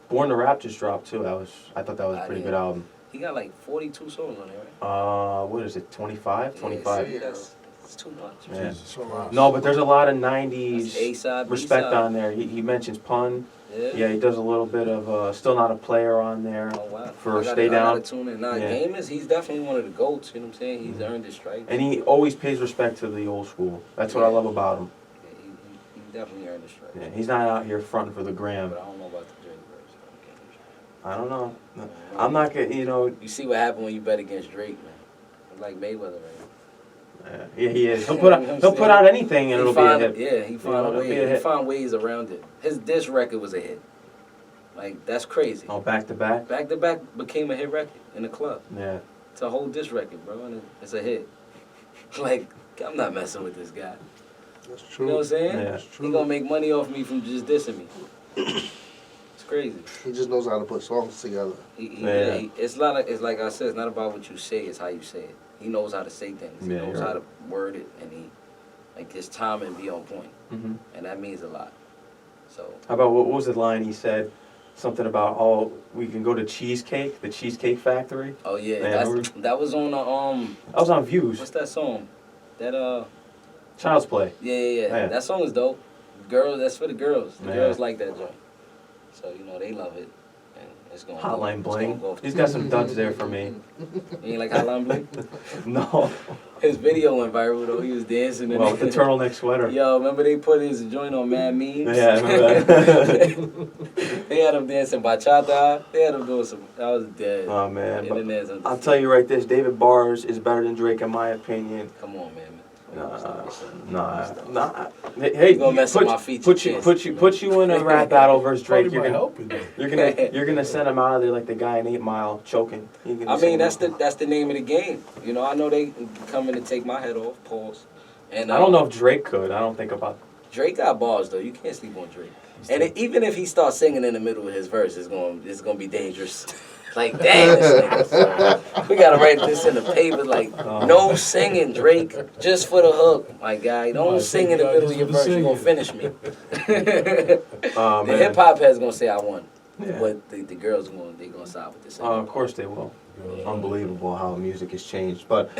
[SPEAKER 1] Born to Rap just dropped too. I thought that was a pretty good album.
[SPEAKER 2] He got like 42 songs on there, right?
[SPEAKER 1] What is it? 25? 25.
[SPEAKER 2] Yeah, that's too much.
[SPEAKER 1] Yeah.
[SPEAKER 4] Jesus, a lot.
[SPEAKER 1] No, but there's a lot of 90s
[SPEAKER 2] A-side,
[SPEAKER 1] respect
[SPEAKER 2] B-side.
[SPEAKER 1] on there. He mentions Pun.
[SPEAKER 2] Yeah.
[SPEAKER 1] Yeah, he does a little bit of Still Not a Player on there.
[SPEAKER 2] Oh, wow.
[SPEAKER 1] For
[SPEAKER 2] I
[SPEAKER 1] Stay Down.
[SPEAKER 2] I gotta tune in. Nah,
[SPEAKER 1] Yeah.
[SPEAKER 2] Game he's definitely one of the GOATs, you know what I'm saying? He's earned his stripes.
[SPEAKER 1] And he always pays respect to the old school. That's what I love about him.
[SPEAKER 2] Yeah, he definitely earned his stripes.
[SPEAKER 1] Yeah, he's not out here fronting for the gram.
[SPEAKER 2] But I don't know about the Drake verse.
[SPEAKER 1] I don't know. I'm not gonna,
[SPEAKER 2] You see what happened when you bet against Drake, man. It's like Mayweather, right?
[SPEAKER 1] Yeah, he is. He'll put out anything and it'll be a hit.
[SPEAKER 2] Yeah, he found
[SPEAKER 1] it'll be a
[SPEAKER 2] ways. He
[SPEAKER 1] hit.
[SPEAKER 2] found ways around it. His diss record was a hit. Like that's crazy.
[SPEAKER 1] Oh, back to back.
[SPEAKER 2] Back to back became a hit record in the club.
[SPEAKER 1] Yeah.
[SPEAKER 2] It's a whole diss record, bro, and it's a hit. Like I'm not messing with this guy.
[SPEAKER 3] That's true.
[SPEAKER 2] You know what I'm saying?
[SPEAKER 1] Yeah.
[SPEAKER 3] That's true.
[SPEAKER 2] He gonna make money off me from just dissing me. It's crazy.
[SPEAKER 3] He just knows how to put songs together.
[SPEAKER 2] It's like I said. It's not about what you say. It's how you say it. He knows how to say things. He
[SPEAKER 1] Yeah,
[SPEAKER 2] knows
[SPEAKER 1] you're
[SPEAKER 2] how to word it, and his timing be on point,
[SPEAKER 1] Mm-hmm.
[SPEAKER 2] and that means a lot. So
[SPEAKER 1] How about what was the line he said? Something about we can go to Cheesecake, the Cheesecake Factory.
[SPEAKER 2] oh yeah,
[SPEAKER 1] Yeah,
[SPEAKER 2] that was on
[SPEAKER 1] That was on Views.
[SPEAKER 2] what's that song? That
[SPEAKER 1] Child's Play.
[SPEAKER 2] yeah. That song is dope. Girls, that's for the girls. The
[SPEAKER 1] Yeah.
[SPEAKER 2] girls like that joint. So they love it. And it's going
[SPEAKER 1] Hotline Bling.
[SPEAKER 2] Go off
[SPEAKER 1] He's got some duds there for me.
[SPEAKER 2] You ain't like Hotline Bling?
[SPEAKER 1] No.
[SPEAKER 2] His video went viral though. He was dancing and
[SPEAKER 1] Well, with the turtleneck sweater.
[SPEAKER 2] Yo, remember they put his joint on Mad Memes?
[SPEAKER 1] Yeah, I remember that.
[SPEAKER 2] They had him dancing bachata. They had him doing some. I was dead.
[SPEAKER 1] Oh man, but
[SPEAKER 2] Internet's
[SPEAKER 1] I'll tell you right this: David Bars is better than Drake in my opinion.
[SPEAKER 2] Come on, man.
[SPEAKER 1] Nah. Hey,
[SPEAKER 2] You gonna mess up my feature
[SPEAKER 1] put you in a rap battle versus Drake.
[SPEAKER 4] Probably might help it, though.
[SPEAKER 1] You're gonna send him out of there like the guy in 8 Mile choking.
[SPEAKER 2] I mean, that's the name of the game. I know they coming to take my head off. Pause. And
[SPEAKER 1] I don't know if Drake could. I don't think about.
[SPEAKER 2] Drake got bars though. You can't sleep on Drake. And even if he starts singing in the middle of his verse, it's gonna be dangerous. Like, damn, this nigga. We gotta write this in the paper. Like, no singing, Drake, just for the hook, my guy. Don't sing in the middle of your verse. You're gonna finish me. The hip hop head's gonna say I won,
[SPEAKER 1] Yeah.
[SPEAKER 2] but the girls gonna side with this.
[SPEAKER 1] Of course they will. Unbelievable how music has changed. But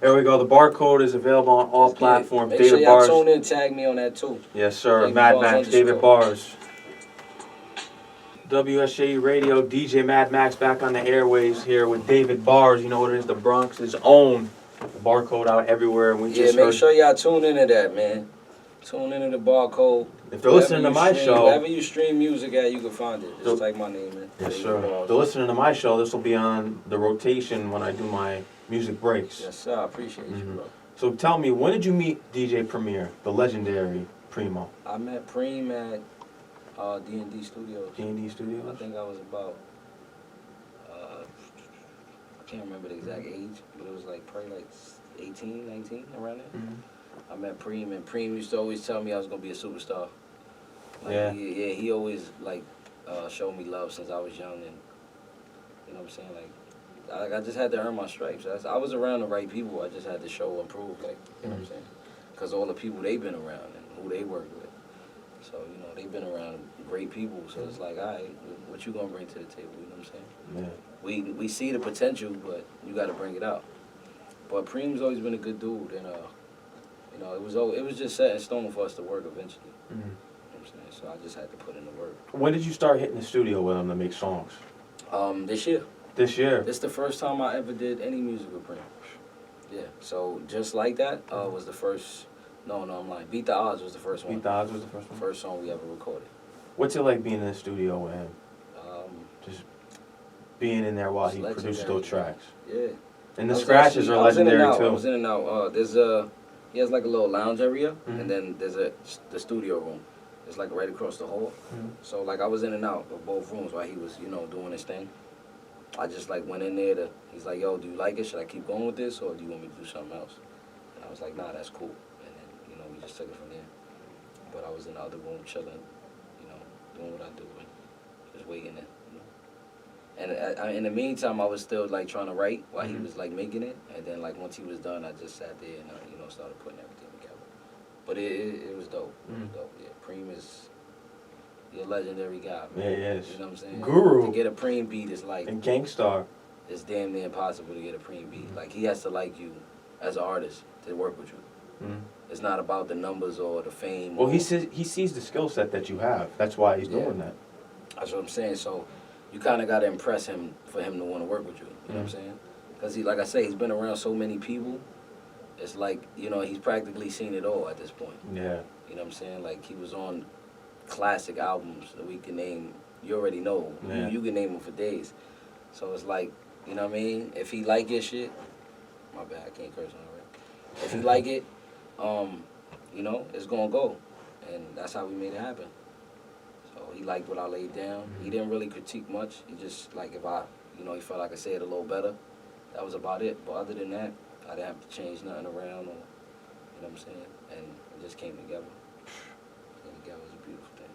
[SPEAKER 1] there we go. The barcode is available on all platforms.
[SPEAKER 2] Make
[SPEAKER 1] David
[SPEAKER 2] sure y'all
[SPEAKER 1] Bars.
[SPEAKER 2] tune in, tag me on that too.
[SPEAKER 1] Yes, sir.
[SPEAKER 2] David
[SPEAKER 1] Mad
[SPEAKER 2] Bars
[SPEAKER 1] Max.
[SPEAKER 2] underscore.
[SPEAKER 1] David Bars. WSJE Radio, DJ Mad Max back on the airwaves here with David Bars. You know what it is, the Bronx's own. Barcode out everywhere. And we
[SPEAKER 2] Yeah,
[SPEAKER 1] just
[SPEAKER 2] make
[SPEAKER 1] heard,
[SPEAKER 2] sure y'all tune into that, man. Tune into the Barcode.
[SPEAKER 1] if they're listening to my show.
[SPEAKER 2] Wherever you stream music at, you can find it. Just type my name in.
[SPEAKER 1] Yes,
[SPEAKER 2] David
[SPEAKER 1] sir.
[SPEAKER 2] Bars.
[SPEAKER 1] If they're listening to my show, this will be on the rotation when I do my music breaks.
[SPEAKER 2] Yes, sir. I appreciate you, bro.
[SPEAKER 1] So tell me, when did you meet DJ Premier, the legendary Primo?
[SPEAKER 2] I met Preem at D&D Studios.
[SPEAKER 1] D&D
[SPEAKER 2] I
[SPEAKER 1] Studios?
[SPEAKER 2] think I was about, I can't remember the exact age, but it was like probably like 18, 19, around there. I met Preem, and Preem used to always tell me I was going to be a superstar. Like,
[SPEAKER 1] Yeah.
[SPEAKER 2] He always, like, showed me love since I was young, and, you know what I'm saying, like, I just had to earn my stripes. I was around the right people, I just had to show and prove, like, you know what I'm saying? Because all the people they've been around and who they work with. So, you know, they've been around great people, so it's like, all right, what you going to bring to the table, you know what I'm saying?
[SPEAKER 1] Yeah.
[SPEAKER 2] We see the potential, but you got to bring it out. But Preem's always been a good dude, and you know, it was just set in stone for us to work eventually. You know what I'm saying? So I just had to put in the work.
[SPEAKER 1] When did you start hitting the studio with him to make songs?
[SPEAKER 2] This year.
[SPEAKER 1] This year?
[SPEAKER 2] This the first time I ever did any music with Preem. Yeah. So just like that was the first. No, I'm lying. Beat the Odds was the first one.
[SPEAKER 1] Beat the Odds was the first one?
[SPEAKER 2] First song we ever recorded.
[SPEAKER 1] What's it like being in the studio with him? Just being in there while
[SPEAKER 2] It's
[SPEAKER 1] he produced
[SPEAKER 2] legendary.
[SPEAKER 1] those tracks.
[SPEAKER 2] Yeah.
[SPEAKER 1] And the
[SPEAKER 2] I was
[SPEAKER 1] scratches
[SPEAKER 2] actually-
[SPEAKER 1] are
[SPEAKER 2] I was in and
[SPEAKER 1] legendary
[SPEAKER 2] out.
[SPEAKER 1] too.
[SPEAKER 2] I was in and out. He has like a little lounge area, and then there's the studio room. It's like right across the hall. So like I was in and out of both rooms while he was, you know, doing his thing. I just like went in there he's like, yo, do you like it? Should I keep going with this, or do you want me to do something else? And I was like, nah, that's cool. And then, you know, we just took it from there. But I was in the other room chilling, you know, doing what I do, and just waiting there. And in the meantime, I was still like trying to write while he was like making it. And then like once he was done, I just sat there and you know, started putting everything together. But it was dope. It was dope. Yeah, Preem is a legendary guy, man.
[SPEAKER 1] Yeah, he is.
[SPEAKER 2] You know what I'm saying?
[SPEAKER 1] Guru.
[SPEAKER 2] To get a Preem beat is like
[SPEAKER 1] And Gangstar.
[SPEAKER 2] it's damn near impossible to get a Preem beat. Like he has to like you as an artist to work with you. It's not about the numbers or the fame.
[SPEAKER 1] Well,
[SPEAKER 2] or,
[SPEAKER 1] he sees the skill set that you have. That's why he's doing that.
[SPEAKER 2] That's what I'm saying. So you kind of got to impress him for him to want to work with you. You know what I'm saying? Because like I say, he's been around so many people. It's like, you know, he's practically seen it all at this point.
[SPEAKER 1] Yeah.
[SPEAKER 2] You know what I'm saying? Like he was on classic albums that we can name. You already know.
[SPEAKER 1] Yeah.
[SPEAKER 2] You can name them for days. So it's like, you know what I mean? If he like your shit, my bad, I can't curse on it, right? If he like it, you know, it's gonna go. And that's how we made it happen. So he liked what I laid down. He didn't really critique much. He just, like, if I, you know, he felt like I said it a little better, that was about it. But other than that, I didn't have to change nothing around or, you know what I'm saying? And it just came together. Came together. It was a beautiful thing.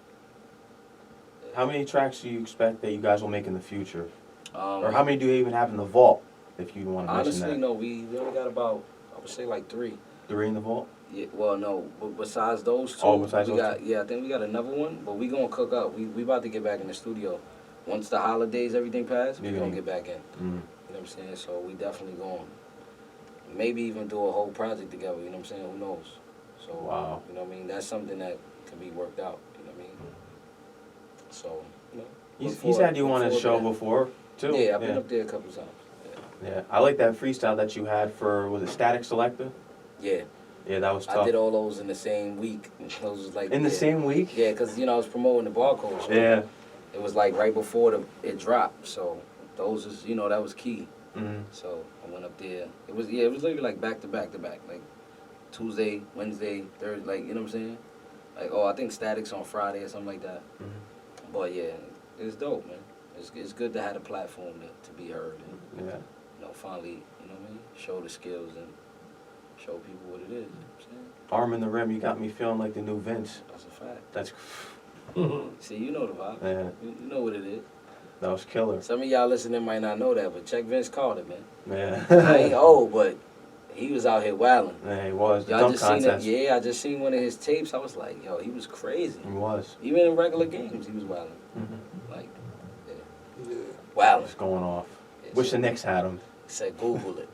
[SPEAKER 2] Yeah.
[SPEAKER 1] How many tracks do you expect that you guys will make in the future? Or
[SPEAKER 2] Um,
[SPEAKER 1] how many do you even have in the vault, if you want to mention
[SPEAKER 2] honestly,
[SPEAKER 1] that?
[SPEAKER 2] no, we only got about, I would say like 3.
[SPEAKER 1] 3 in the vault?
[SPEAKER 2] Yeah, well, no, but besides those 2,
[SPEAKER 1] Oh, besides
[SPEAKER 2] we
[SPEAKER 1] those
[SPEAKER 2] got, yeah, I think we got another one, but we gonna cook up. We about to get back in the studio. Once the holidays, everything pass, we gonna get back in. You know what I'm saying? So we definitely gonna maybe even do a whole project together, you know what I'm saying? Who knows? So,
[SPEAKER 1] Wow.
[SPEAKER 2] you know what I mean? That's something that can be worked out, you know what I mean? So, you know.
[SPEAKER 1] He's had you on his
[SPEAKER 2] look
[SPEAKER 1] show
[SPEAKER 2] forward
[SPEAKER 1] before, too.
[SPEAKER 2] to that. Yeah, I've been up there a couple times.
[SPEAKER 1] Yeah, I like that freestyle that you had for, was it Static Selector?
[SPEAKER 2] Yeah.
[SPEAKER 1] Yeah, that was tough.
[SPEAKER 2] I did all those in the same week. Those was like
[SPEAKER 1] In the same week?
[SPEAKER 2] Yeah, because, you know, I was promoting the Barcode show.
[SPEAKER 1] Yeah.
[SPEAKER 2] It was like right before it dropped, so those is, you know, that was key. So I went up there. It was literally like back to back, like Tuesday, Wednesday, Thursday, like, you know what I'm saying? Like, I think Static's on Friday or something like that. But yeah, it's dope, man. It's good to have a platform to be heard and,
[SPEAKER 1] Yeah.
[SPEAKER 2] you know, finally, you know what I mean, show the skills and show people what it is. You know what I'm saying?
[SPEAKER 1] Arm in the Rim, you got me feeling like the new Vince.
[SPEAKER 2] That's a fact.
[SPEAKER 1] That's,
[SPEAKER 2] See, you know the vibe.
[SPEAKER 1] yeah,
[SPEAKER 2] You know what it is.
[SPEAKER 1] that was killer.
[SPEAKER 2] Some of y'all listening might not know that, but check Vince Carter, man. I
[SPEAKER 1] Yeah.
[SPEAKER 2] ain't old, but he was out here wilding.
[SPEAKER 1] Yeah, he was. The
[SPEAKER 2] Y'all
[SPEAKER 1] dunk
[SPEAKER 2] just seen it?
[SPEAKER 1] contest.
[SPEAKER 2] Yeah, I just seen one of his tapes. I was like, yo, he was crazy.
[SPEAKER 1] He was.
[SPEAKER 2] Even in regular games, he was wilding. Like,
[SPEAKER 3] Yeah.
[SPEAKER 2] wilding.
[SPEAKER 1] It's going off.
[SPEAKER 2] Yeah,
[SPEAKER 1] Wish
[SPEAKER 2] so-
[SPEAKER 1] the Knicks had him.
[SPEAKER 2] Said Google it.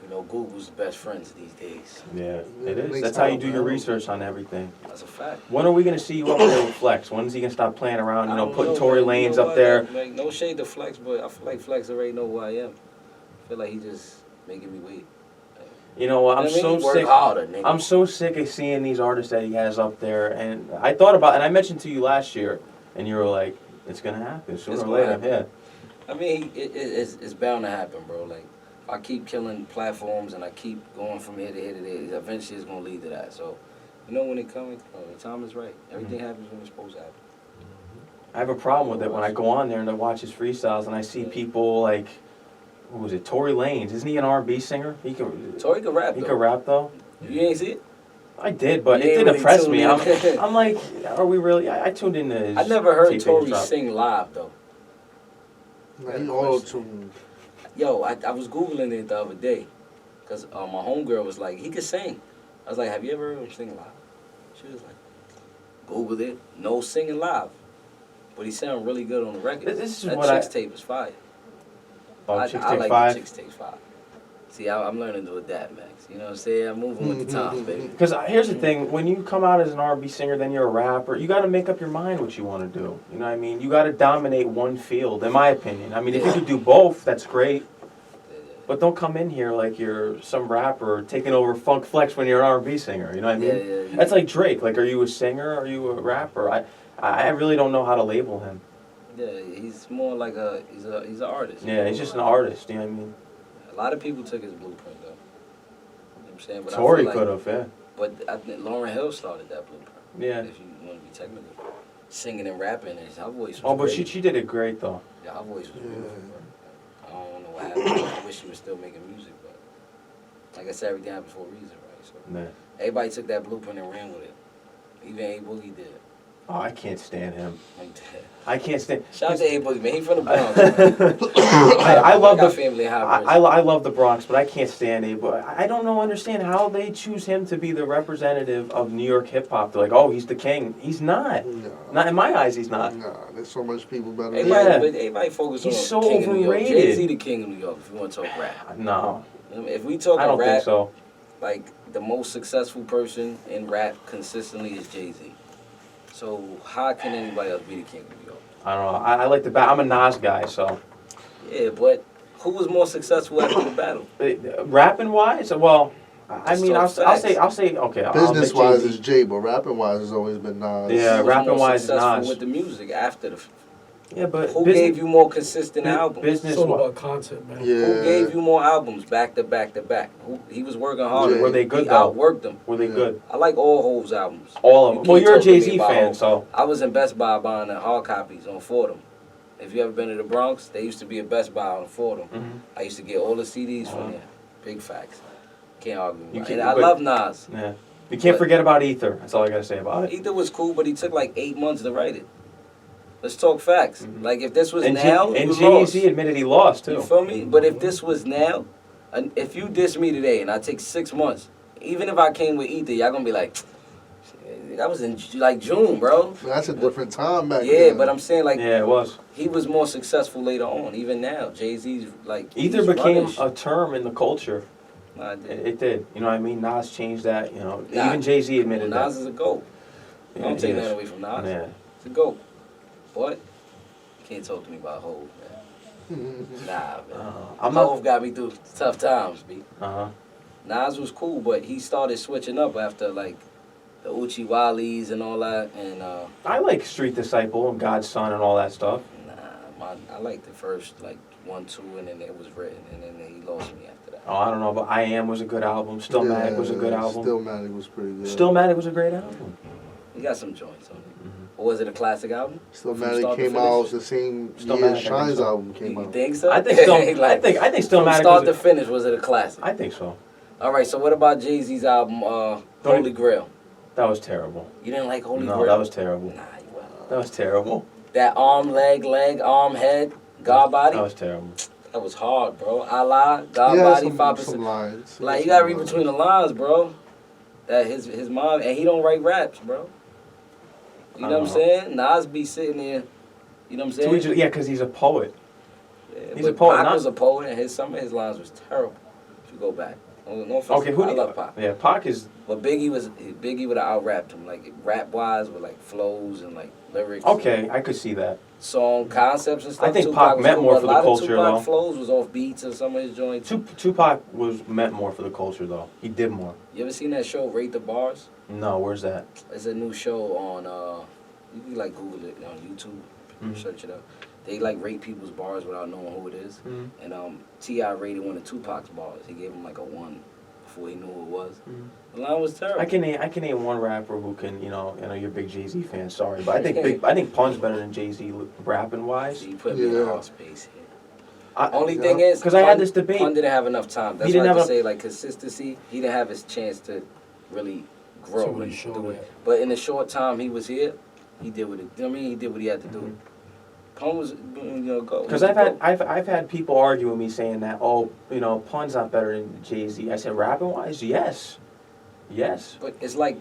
[SPEAKER 2] You Google's best friends these days.
[SPEAKER 1] Yeah,
[SPEAKER 3] Yeah,
[SPEAKER 1] it
[SPEAKER 3] it
[SPEAKER 1] is.
[SPEAKER 3] makes
[SPEAKER 1] That's how you
[SPEAKER 3] sense,
[SPEAKER 1] do your
[SPEAKER 3] man.
[SPEAKER 1] research on everything.
[SPEAKER 2] That's a fact.
[SPEAKER 1] When are we gonna see you up there with Flex? When is he gonna stop playing around? You
[SPEAKER 2] I
[SPEAKER 1] know,
[SPEAKER 2] don't
[SPEAKER 1] putting
[SPEAKER 2] know,
[SPEAKER 1] Tory
[SPEAKER 2] man. You
[SPEAKER 1] Lanez
[SPEAKER 2] know
[SPEAKER 1] up
[SPEAKER 2] what?
[SPEAKER 1] there.
[SPEAKER 2] Like, no shade to Flex, but I feel like Flex already know who I am. I feel like he just making me wait.
[SPEAKER 1] You know what? I'm
[SPEAKER 2] I mean,
[SPEAKER 1] so
[SPEAKER 2] he work
[SPEAKER 1] sick.
[SPEAKER 2] harder, nigga.
[SPEAKER 1] I'm so sick of seeing these artists that he has up there, and I thought about, and I mentioned to you last year, and you were like, "It's gonna happen sooner
[SPEAKER 2] It's
[SPEAKER 1] or
[SPEAKER 2] gonna
[SPEAKER 1] later."
[SPEAKER 2] happen.
[SPEAKER 1] Yeah.
[SPEAKER 2] I mean, it's bound to happen, bro. Like, if I keep killing platforms and I keep going from here to here to there, eventually it's gonna lead to that. So, you know, when it comes, the time is right. Everything happens when it's supposed to happen.
[SPEAKER 1] I have a problem with it when I go on there and I watch his freestyles, and I see people like, who was it? Tory Lanez. Isn't he an R&B singer?
[SPEAKER 2] Tory can rap,
[SPEAKER 1] He
[SPEAKER 2] though.
[SPEAKER 1] can rap though.
[SPEAKER 2] You ain't see it?
[SPEAKER 1] I did, but
[SPEAKER 2] You
[SPEAKER 1] it
[SPEAKER 2] ain't
[SPEAKER 1] didn't
[SPEAKER 2] really
[SPEAKER 1] impress
[SPEAKER 2] tuned
[SPEAKER 1] me.
[SPEAKER 2] in.
[SPEAKER 1] I'm like, are we really? I tuned into his.
[SPEAKER 2] I never heard
[SPEAKER 1] tape
[SPEAKER 2] Tory
[SPEAKER 1] drop.
[SPEAKER 2] sing live, though.
[SPEAKER 3] Nah, he auto-tuned.
[SPEAKER 2] Yo, I was Googling it the other day, because my homegirl was like, he could sing. I was like, have you ever heard him sing live? She was like, Googled it, no singing live. But he sounded really good on the record.
[SPEAKER 1] This is
[SPEAKER 2] that
[SPEAKER 1] what
[SPEAKER 2] Chicks tape is fire.
[SPEAKER 1] Oh,
[SPEAKER 2] I
[SPEAKER 1] Chicks Take
[SPEAKER 2] like
[SPEAKER 1] Five.
[SPEAKER 2] the Chicks Take 5. See, I'm learning to adapt, Max. You know what I'm saying? I'm moving with the times, baby.
[SPEAKER 1] Because here's the thing: when you come out as an R&B singer, then you're a rapper. You got to make up your mind what you want to do. You know what I mean? You got to dominate one field, in my opinion. I mean, if you could do both, that's great. But don't come in here like you're some rapper taking over Funk Flex when you're an R&B singer. You know what I mean?
[SPEAKER 2] Yeah.
[SPEAKER 1] That's like Drake. Like, are you a singer? Are you a rapper? I really don't know how to label him.
[SPEAKER 2] Yeah, he's more like he's an artist.
[SPEAKER 1] Yeah, he's just an artist. You know what I mean?
[SPEAKER 2] A lot of people took his blueprint, though. You know what I'm saying? But
[SPEAKER 1] Tory
[SPEAKER 2] I feel
[SPEAKER 1] could
[SPEAKER 2] like,
[SPEAKER 1] have, yeah.
[SPEAKER 2] But I think Lauryn Hill started that blueprint.
[SPEAKER 1] Yeah.
[SPEAKER 2] If you want to be technical. Singing and rapping, and her voice was
[SPEAKER 1] Oh, but
[SPEAKER 2] great.
[SPEAKER 1] she did it great though.
[SPEAKER 2] Yeah, her voice was
[SPEAKER 3] Yeah.
[SPEAKER 2] beautiful, bro. I don't know what happened. I wish she was still making music, but like I said, everything happens for a reason, right? So
[SPEAKER 1] Yeah.
[SPEAKER 2] everybody took that blueprint and ran with it. Even A Boogie did.
[SPEAKER 1] Oh, I can't stand him.
[SPEAKER 2] Like that.
[SPEAKER 1] I can't stand.
[SPEAKER 2] Shout out to A Boogie, man. He from the Bronx. Man.
[SPEAKER 1] I love
[SPEAKER 2] got
[SPEAKER 1] the
[SPEAKER 2] family high.
[SPEAKER 1] I love the Bronx, but I can't stand it. But I don't understand how they choose him to be the representative of New York hip hop. They're like, oh, he's the king. He's not.
[SPEAKER 3] Nah.
[SPEAKER 1] Not in my eyes. He's not.
[SPEAKER 3] Nah, there's so much people better than
[SPEAKER 2] Everybody,
[SPEAKER 1] Yeah.
[SPEAKER 2] but everybody focus on
[SPEAKER 1] He's so
[SPEAKER 2] king of New York.
[SPEAKER 1] overrated.
[SPEAKER 2] Jay-Z the king of New York, if you want to talk rap.
[SPEAKER 1] No,
[SPEAKER 2] If we talk
[SPEAKER 1] I don't
[SPEAKER 2] rap,
[SPEAKER 1] think so.
[SPEAKER 2] like the most successful person in rap consistently is Jay-Z. So how can anybody else be the king of New York?
[SPEAKER 1] I don't know. I like the battle. I'm a Nas guy, so
[SPEAKER 2] Yeah, but who was more successful after the battle?
[SPEAKER 1] rapping wise, well, I
[SPEAKER 2] Just
[SPEAKER 1] mean,
[SPEAKER 2] talk
[SPEAKER 1] I'll
[SPEAKER 2] facts.
[SPEAKER 1] say, okay.
[SPEAKER 3] Business wise
[SPEAKER 1] Jay-Z.
[SPEAKER 3] is Jay, but rapping wise has always been Nas.
[SPEAKER 1] Yeah,
[SPEAKER 2] Who was
[SPEAKER 1] rapping
[SPEAKER 2] more
[SPEAKER 1] wise is
[SPEAKER 2] successful
[SPEAKER 1] Nas.
[SPEAKER 2] with the music after the.
[SPEAKER 1] Yeah, but
[SPEAKER 2] Who gave you more consistent albums?
[SPEAKER 1] Business.
[SPEAKER 4] It's all about content, man.
[SPEAKER 3] Yeah.
[SPEAKER 2] Who gave you more albums back to back to back? He was working harder.
[SPEAKER 3] Yeah.
[SPEAKER 1] Were they good
[SPEAKER 2] He
[SPEAKER 1] though?
[SPEAKER 2] outworked them.
[SPEAKER 1] Were they
[SPEAKER 3] Yeah.
[SPEAKER 1] good?
[SPEAKER 2] I like all Hove's albums.
[SPEAKER 1] All of them.
[SPEAKER 2] You
[SPEAKER 1] Well,
[SPEAKER 2] can't
[SPEAKER 1] you're a
[SPEAKER 2] talk to me
[SPEAKER 1] Jay-Z
[SPEAKER 2] about
[SPEAKER 1] fan,
[SPEAKER 2] Hov.
[SPEAKER 1] so
[SPEAKER 2] I was in Best Buy buying the hard copies on Fordham. If you ever been to the Bronx, they used to be a Best Buy on Fordham.
[SPEAKER 1] Mhm.
[SPEAKER 2] I used to get all the CDs from there. Big facts. Can't argue.
[SPEAKER 1] You
[SPEAKER 2] About it.
[SPEAKER 1] can't-
[SPEAKER 2] And I
[SPEAKER 1] but-
[SPEAKER 2] love Nas.
[SPEAKER 1] yeah. You can't
[SPEAKER 2] But-
[SPEAKER 1] forget about Ether. That's all I gotta say about it.
[SPEAKER 2] Ether was cool, but he took like 8 months to write it. Let's talk facts.
[SPEAKER 1] Mhm.
[SPEAKER 2] Like if this was
[SPEAKER 1] And
[SPEAKER 2] now,
[SPEAKER 1] and
[SPEAKER 2] you lost.
[SPEAKER 1] Jay-Z admitted he lost
[SPEAKER 2] You
[SPEAKER 1] too.
[SPEAKER 2] feel me? But if this was now, and if you diss me today and I take 6 months, even if I came with Ether, y'all gonna be like, that was in like June, bro.
[SPEAKER 3] That's a different time back
[SPEAKER 2] Yeah,
[SPEAKER 3] then.
[SPEAKER 2] but I'm saying like
[SPEAKER 1] Yeah, it was.
[SPEAKER 2] he was more successful later on. Even now, Jay-Z's like
[SPEAKER 1] Ether
[SPEAKER 2] he's
[SPEAKER 1] became
[SPEAKER 2] rubbish.
[SPEAKER 1] a term in the culture.
[SPEAKER 2] Nah, it did.
[SPEAKER 1] It did. You know what I mean? Nas changed that. You know,
[SPEAKER 2] Nah.
[SPEAKER 1] even Jay-Z admitted
[SPEAKER 2] Nas
[SPEAKER 1] that.
[SPEAKER 2] is a GOAT.
[SPEAKER 1] Yeah,
[SPEAKER 2] Don't
[SPEAKER 1] he
[SPEAKER 2] take
[SPEAKER 1] is.
[SPEAKER 2] that away from Nas.
[SPEAKER 1] Yeah.
[SPEAKER 2] It's a GOAT. But you can't talk to me about Hov, man. Nah, man.
[SPEAKER 1] I'm not.
[SPEAKER 2] Hov got me through tough times, B.
[SPEAKER 1] Uh-huh.
[SPEAKER 2] Nas was cool, but he started switching up after like the Uchi Walis and all that, and
[SPEAKER 1] I like Street Disciple and God's Son and all that stuff.
[SPEAKER 2] I liked the first like 1, 2, and then it was written, and then he lost me after that.
[SPEAKER 1] Oh, I don't know, but will.i.am was a good album. Stillmatic was a good album.
[SPEAKER 3] Stillmatic was pretty good.
[SPEAKER 1] Stillmatic was a great album.
[SPEAKER 2] He got some joints on it.
[SPEAKER 1] Mm-hmm.
[SPEAKER 2] Or was it a classic album? From
[SPEAKER 3] Stillmatic
[SPEAKER 2] start to
[SPEAKER 3] came
[SPEAKER 2] finish?
[SPEAKER 3] out the same year
[SPEAKER 1] Stillmatic, I think
[SPEAKER 3] Shine's
[SPEAKER 1] so.
[SPEAKER 3] album came
[SPEAKER 2] You
[SPEAKER 3] out.
[SPEAKER 2] think so?
[SPEAKER 1] I think still. I
[SPEAKER 2] Like,
[SPEAKER 1] think
[SPEAKER 2] from
[SPEAKER 1] Stillmatic
[SPEAKER 2] start to
[SPEAKER 1] was.
[SPEAKER 2] finish, was it a classic?
[SPEAKER 1] I think so.
[SPEAKER 2] All right, so what about Jay-Z's album, Holy Grail?
[SPEAKER 1] That was terrible.
[SPEAKER 2] You didn't like Holy
[SPEAKER 1] No,
[SPEAKER 2] Grail?
[SPEAKER 1] that was terrible.
[SPEAKER 2] Nah, you wasn't.
[SPEAKER 1] That was terrible.
[SPEAKER 2] That arm, leg, arm, head, God body.
[SPEAKER 1] That was terrible.
[SPEAKER 2] That was hard, bro. Allah, God
[SPEAKER 3] Yeah,
[SPEAKER 2] body,
[SPEAKER 3] some
[SPEAKER 2] 5%.
[SPEAKER 3] lines.
[SPEAKER 2] Like, you gotta read between the lines, bro. That his mom, and he don't write raps, bro. You know what I'm saying? Nas be sitting there, you know what I'm
[SPEAKER 1] So we
[SPEAKER 2] saying?
[SPEAKER 1] just, yeah, because he's a poet.
[SPEAKER 2] Yeah,
[SPEAKER 1] he's a
[SPEAKER 2] but
[SPEAKER 1] poet,
[SPEAKER 2] Pac
[SPEAKER 1] not-
[SPEAKER 2] was a poet, and some of his lines was terrible. If you go back. No offense.
[SPEAKER 1] Okay, who
[SPEAKER 2] I
[SPEAKER 1] do
[SPEAKER 2] love Pac.
[SPEAKER 1] Yeah, Pac is.
[SPEAKER 2] But Biggie would have out-rapped him, like rap-wise with like flows and like lyrics.
[SPEAKER 1] Okay, I could see that.
[SPEAKER 2] Song concepts and stuff.
[SPEAKER 1] I think
[SPEAKER 2] Tupac
[SPEAKER 1] Pac
[SPEAKER 2] was
[SPEAKER 1] meant
[SPEAKER 2] cool,
[SPEAKER 1] more
[SPEAKER 2] but
[SPEAKER 1] for
[SPEAKER 2] a
[SPEAKER 1] the
[SPEAKER 2] lot
[SPEAKER 1] culture,
[SPEAKER 2] of Tupac
[SPEAKER 1] though.
[SPEAKER 2] flows was off beats of some of his joints.
[SPEAKER 1] Tupac was meant more for the culture, though. He did more.
[SPEAKER 2] You ever seen that show, Rate the Bars?
[SPEAKER 1] No, where's that?
[SPEAKER 2] It's a new show on, you can like Google it on YouTube, search it up. They like rate people's bars without knowing who it is. And T.I. rated one of Tupac's bars. He gave him like a 1 before he knew who it was. The line was terrible.
[SPEAKER 1] I can name one rapper who can, I know you're a big Jay-Z fan, sorry, but I think Pun's better than Jay-Z rapping wise.
[SPEAKER 2] So you put me in a hard space here.
[SPEAKER 1] Only
[SPEAKER 2] Thing is,
[SPEAKER 1] because I had this debate.
[SPEAKER 2] Pun didn't have enough time. That's why I say like consistency. He didn't have his chance to really grow and do it. But in the short time he was here, he did what he did what he had to do. Pun was go.
[SPEAKER 1] Because I've had people argue with me saying that Pun's not better than Jay-Z. I said rapping wise, yes.
[SPEAKER 2] But it's like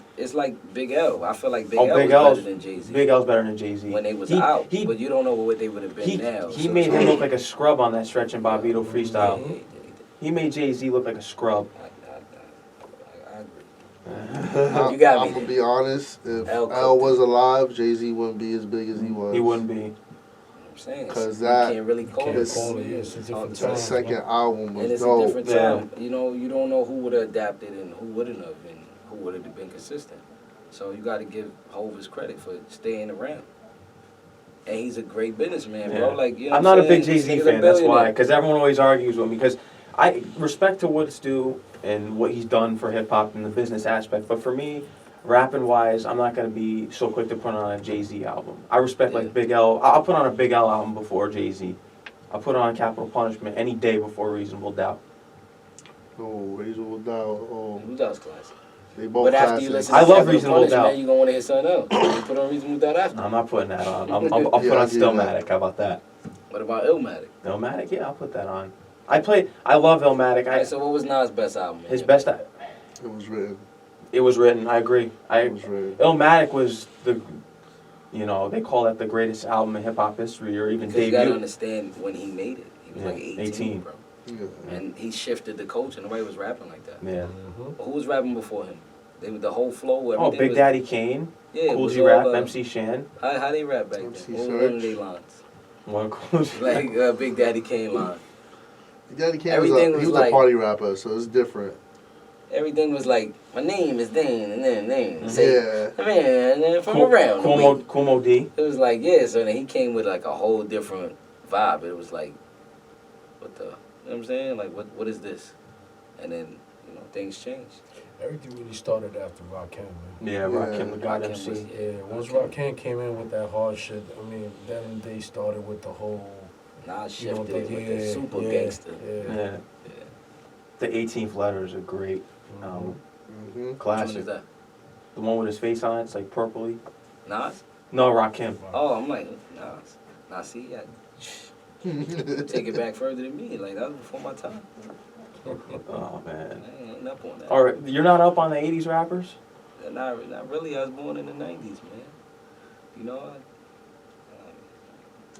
[SPEAKER 2] Big L. I feel like Big L was better than Jay-Z.
[SPEAKER 1] Big L's better than Jay-Z.
[SPEAKER 2] When they was out, but you don't know what they would have been now.
[SPEAKER 1] He made him look like a scrub on that Stretch and Bobbito freestyle. He made Jay-Z look like a scrub.
[SPEAKER 2] You got me.
[SPEAKER 3] I'm gonna be honest. If
[SPEAKER 2] L
[SPEAKER 3] L was alive, Jay-Z wouldn't be as big as he was.
[SPEAKER 1] He wouldn't be.
[SPEAKER 2] I'm saying,
[SPEAKER 3] because
[SPEAKER 2] you
[SPEAKER 3] that
[SPEAKER 2] can't really call it.
[SPEAKER 4] It's a different time.
[SPEAKER 3] The second album was
[SPEAKER 2] and it's
[SPEAKER 3] dope.
[SPEAKER 2] a different time. You don't know who would have adapted and who wouldn't have, and who would have been consistent. So you got to give Hov his credit for staying around. And he's a great businessman, bro. Like
[SPEAKER 1] I'm not a big Jay-Z fan. That's why, because everyone always argues with me. Because I respect to what's due and what he's done for hip hop and the business aspect. But for me, rapping wise, I'm not gonna be so quick to put on a Jay-Z album. I respect like Big L. I'll put on a Big L album before Jay-Z. I'll put on Capital Punishment any day before Reasonable Doubt.
[SPEAKER 3] Oh, Reasonable Doubt. Oh,
[SPEAKER 2] Who does classic?
[SPEAKER 3] they both
[SPEAKER 2] But after
[SPEAKER 3] classics.
[SPEAKER 2] you listen to
[SPEAKER 1] I love
[SPEAKER 2] Capital
[SPEAKER 1] Reasonable
[SPEAKER 2] Punishment,
[SPEAKER 1] Doubt.
[SPEAKER 2] you're gonna want to hear something else. You put on Reasonable Doubt after.
[SPEAKER 1] I'm not putting that on. I'll put
[SPEAKER 3] Yeah,
[SPEAKER 1] on
[SPEAKER 3] I get
[SPEAKER 1] Stillmatic. How about that?
[SPEAKER 2] What about Illmatic?
[SPEAKER 1] Illmatic? Yeah, I'll put that on. I love Illmatic.
[SPEAKER 2] Alright, so what was Nas' best album?
[SPEAKER 1] His best.
[SPEAKER 3] It was written.
[SPEAKER 1] It was written. I agree.
[SPEAKER 3] It was written.
[SPEAKER 1] Illmatic was they call that the greatest album in hip hop history, or even
[SPEAKER 2] Because you gotta
[SPEAKER 1] debut.
[SPEAKER 2] understand when he made it. He was like 18, bro.
[SPEAKER 3] Yeah.
[SPEAKER 2] And he shifted the culture. Nobody was rapping like that.
[SPEAKER 1] Yeah.
[SPEAKER 2] Who was rapping before him? The whole flow.
[SPEAKER 1] Oh,
[SPEAKER 2] Everything
[SPEAKER 1] Big
[SPEAKER 2] was,
[SPEAKER 1] Daddy Kane,
[SPEAKER 2] Yeah, it
[SPEAKER 1] Cool
[SPEAKER 2] was
[SPEAKER 1] G
[SPEAKER 2] all,
[SPEAKER 1] Rap, MC Shan.
[SPEAKER 2] How they rap back
[SPEAKER 3] MC
[SPEAKER 2] then? What was one of
[SPEAKER 3] Search.
[SPEAKER 2] their lines?
[SPEAKER 1] One Cool G Rap.
[SPEAKER 2] Like Big Daddy Kane line.
[SPEAKER 3] Daddy Kane
[SPEAKER 2] Everything
[SPEAKER 3] he
[SPEAKER 2] was
[SPEAKER 3] was
[SPEAKER 2] like-
[SPEAKER 3] a party rapper, so it's different.
[SPEAKER 2] Everything was like, my name is Dane, and then name. Say,
[SPEAKER 3] Yeah.
[SPEAKER 2] man, from around. the way.
[SPEAKER 1] Kumo D.
[SPEAKER 2] It was like, so then he came with like a whole different vibe. It was like, what the, you know what I'm saying? Like, what is this? And then, things changed.
[SPEAKER 4] Everything really started after Rakim, man.
[SPEAKER 1] Yeah, Rakim the God
[SPEAKER 2] Rakim
[SPEAKER 1] MC.
[SPEAKER 2] was-
[SPEAKER 4] Yeah, once Rakim came in with that hard shit, I mean, then they started with the whole,
[SPEAKER 2] Nas
[SPEAKER 4] you know,
[SPEAKER 2] shifted with the super
[SPEAKER 4] yeah,
[SPEAKER 2] gangster.
[SPEAKER 4] Yeah.
[SPEAKER 1] Yeah. The 18th Letter is a great
[SPEAKER 3] Mm-hmm.
[SPEAKER 2] Which one
[SPEAKER 1] classic.
[SPEAKER 2] is that?
[SPEAKER 1] The one with his face on it's like purpley.
[SPEAKER 2] Nas?
[SPEAKER 1] No, Rakim.
[SPEAKER 2] Oh, I'm like, Nas. Nas, see, take it back further than me. Like, that was before my time.
[SPEAKER 1] Oh man.
[SPEAKER 2] I ain't up on that.
[SPEAKER 1] All right, you're not up on the 80s rappers?
[SPEAKER 2] Not really. I was born in the 90s, man. You know,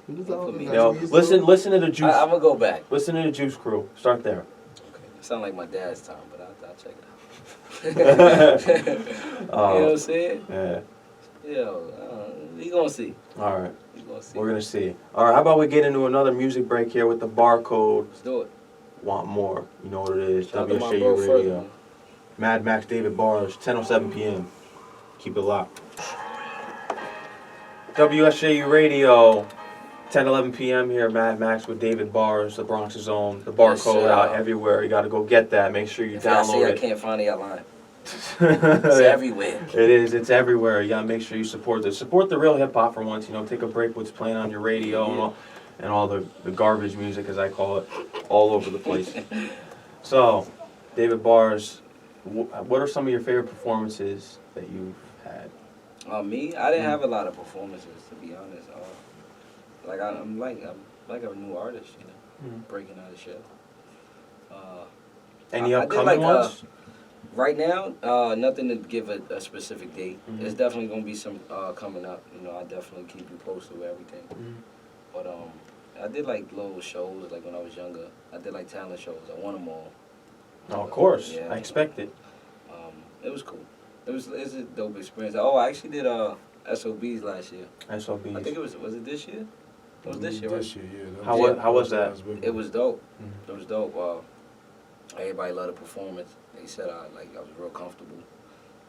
[SPEAKER 3] He was out in the
[SPEAKER 1] Yo,
[SPEAKER 3] 90s,
[SPEAKER 1] listen to the Juice.
[SPEAKER 2] I'm going to go back.
[SPEAKER 1] Listen to the Juice Crew. Start there.
[SPEAKER 2] Okay. Sound like my dad's time, but I'll check it out. You know what I'm saying?
[SPEAKER 1] Yeah.
[SPEAKER 2] We gonna see.
[SPEAKER 1] All right.
[SPEAKER 2] We gonna see.
[SPEAKER 1] We're gonna see. All right. How about we get into another music break here with the barcode?
[SPEAKER 2] Let's do it.
[SPEAKER 1] Want more? You know what it is.
[SPEAKER 2] Shout out to my bro
[SPEAKER 1] WSJU
[SPEAKER 2] Further,
[SPEAKER 1] Radio.
[SPEAKER 2] man.
[SPEAKER 1] Mad Max, David Bars, 10:07 p.m. Keep it locked. WSJU Radio, 10:11 p.m. here. Mad Max with David Bars, the Bronx's own. The barcode
[SPEAKER 2] Yes,
[SPEAKER 1] out everywhere. You got to go get that. Make sure you
[SPEAKER 2] If I say
[SPEAKER 1] download
[SPEAKER 2] I
[SPEAKER 1] it.
[SPEAKER 2] can't find it, I lie. It's everywhere.
[SPEAKER 1] It is. It's everywhere. You gotta make sure you support this. Support the real hip hop for once. Take a break. What's playing on your radio and all the garbage music, as I call it, all over the place. So, David Bars, what are some of your favorite performances that you've had?
[SPEAKER 2] Me, I didn't have a lot of performances, to be honest. I'm like a new artist, breaking out of shell.
[SPEAKER 1] Any
[SPEAKER 2] I did
[SPEAKER 1] upcoming ones?
[SPEAKER 2] Right now, nothing to give a specific date. There's definitely gonna be some coming up. I definitely keep you posted with everything. But I did like little shows like when I was younger. I did like talent shows. I won them all.
[SPEAKER 1] Oh, of course.
[SPEAKER 2] Yeah.
[SPEAKER 1] I expect it.
[SPEAKER 2] It was cool. It's a dope experience. Oh, I actually did SOBs last year.
[SPEAKER 1] SOBs.
[SPEAKER 2] I think was it this year? It was this year, right?
[SPEAKER 4] This year, yeah.
[SPEAKER 1] How was that?
[SPEAKER 2] It was dope.
[SPEAKER 1] Mhm.
[SPEAKER 2] It was dope. Everybody loved the performance. They said I was real comfortable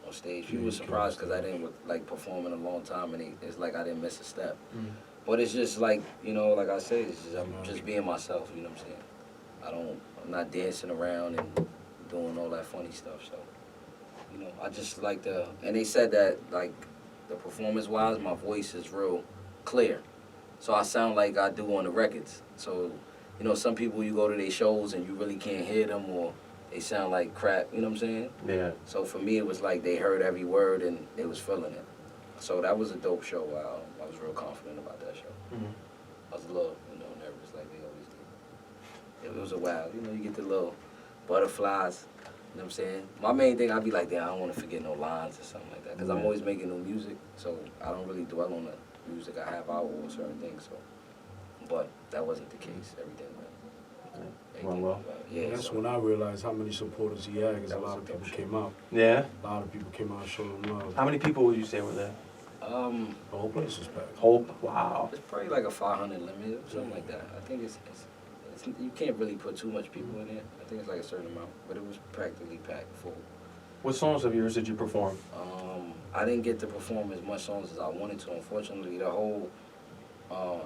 [SPEAKER 2] on stage. People were surprised because I didn't perform in a long time, and it's like I didn't miss a step.
[SPEAKER 1] Mm.
[SPEAKER 2] But it's just like like I say, it's just, I'm just being myself. You know what I'm saying? I'm not dancing around and doing all that funny stuff. So I just like and they said that the performance wise, my voice is real clear. So I sound like I do on the records. So, some people, you go to their shows and you really can't hear them, or they sound like crap, you know what I'm saying?
[SPEAKER 1] Yeah.
[SPEAKER 2] So for me, it was like they heard every word and they was feeling it. So that was a dope show. I was real confident about that show.
[SPEAKER 1] Mhm.
[SPEAKER 2] I was a little, nervous like they always do. It was a wow. You get the little butterflies, you know what I'm saying? My main thing, I'd be like, damn, I don't want to forget no lines or something like that. Because I'm always making new music, so I don't really dwell on the music I have out or certain things. So, but that wasn't the case. Everything went
[SPEAKER 1] well.
[SPEAKER 2] Yeah,
[SPEAKER 4] That's
[SPEAKER 2] so
[SPEAKER 4] when I realized how many supporters he had, because a
[SPEAKER 2] That was
[SPEAKER 4] lot
[SPEAKER 2] a
[SPEAKER 4] of
[SPEAKER 2] dope
[SPEAKER 4] people
[SPEAKER 2] show.
[SPEAKER 4] came out.
[SPEAKER 1] Yeah.
[SPEAKER 4] A lot of people came out and showed him love.
[SPEAKER 1] How many people would you say were there?
[SPEAKER 4] The whole place was packed.
[SPEAKER 1] Hope. Wow.
[SPEAKER 2] it's probably like a 500 limit or something like that. I think it's you can't really put too much people in it. I think it's like a certain amount, but it was practically packed full.
[SPEAKER 1] What songs of yours did you perform?
[SPEAKER 2] I didn't get to perform as much songs as I wanted to. Unfortunately, the whole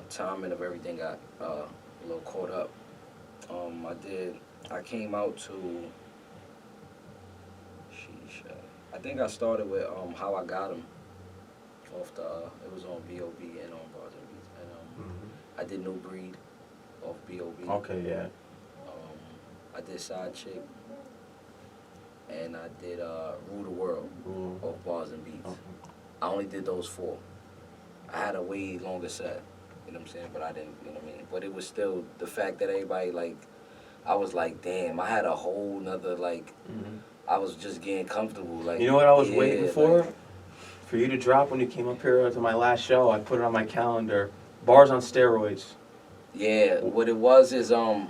[SPEAKER 2] timing of everything got a little caught up. I came out to, I think I started with How I Got 'Em off it was on B.O.B. and on Bars and Beats. And I did New Breed off B.O.B.
[SPEAKER 1] Okay, yeah.
[SPEAKER 2] I did Side Chick. And I did Rule the World off Bars and Beats.
[SPEAKER 1] Okay.
[SPEAKER 2] I only did those 4. I had a way longer set, you know what I'm saying? But I didn't, you know what I mean? But it was still the fact that everybody, I was like, damn, I had a whole nother, I was just getting comfortable.
[SPEAKER 1] You know what I was waiting for? For you to drop when you came up here to my last show. I put it on my calendar. Bars on Steroids.
[SPEAKER 2] Yeah, what it was is I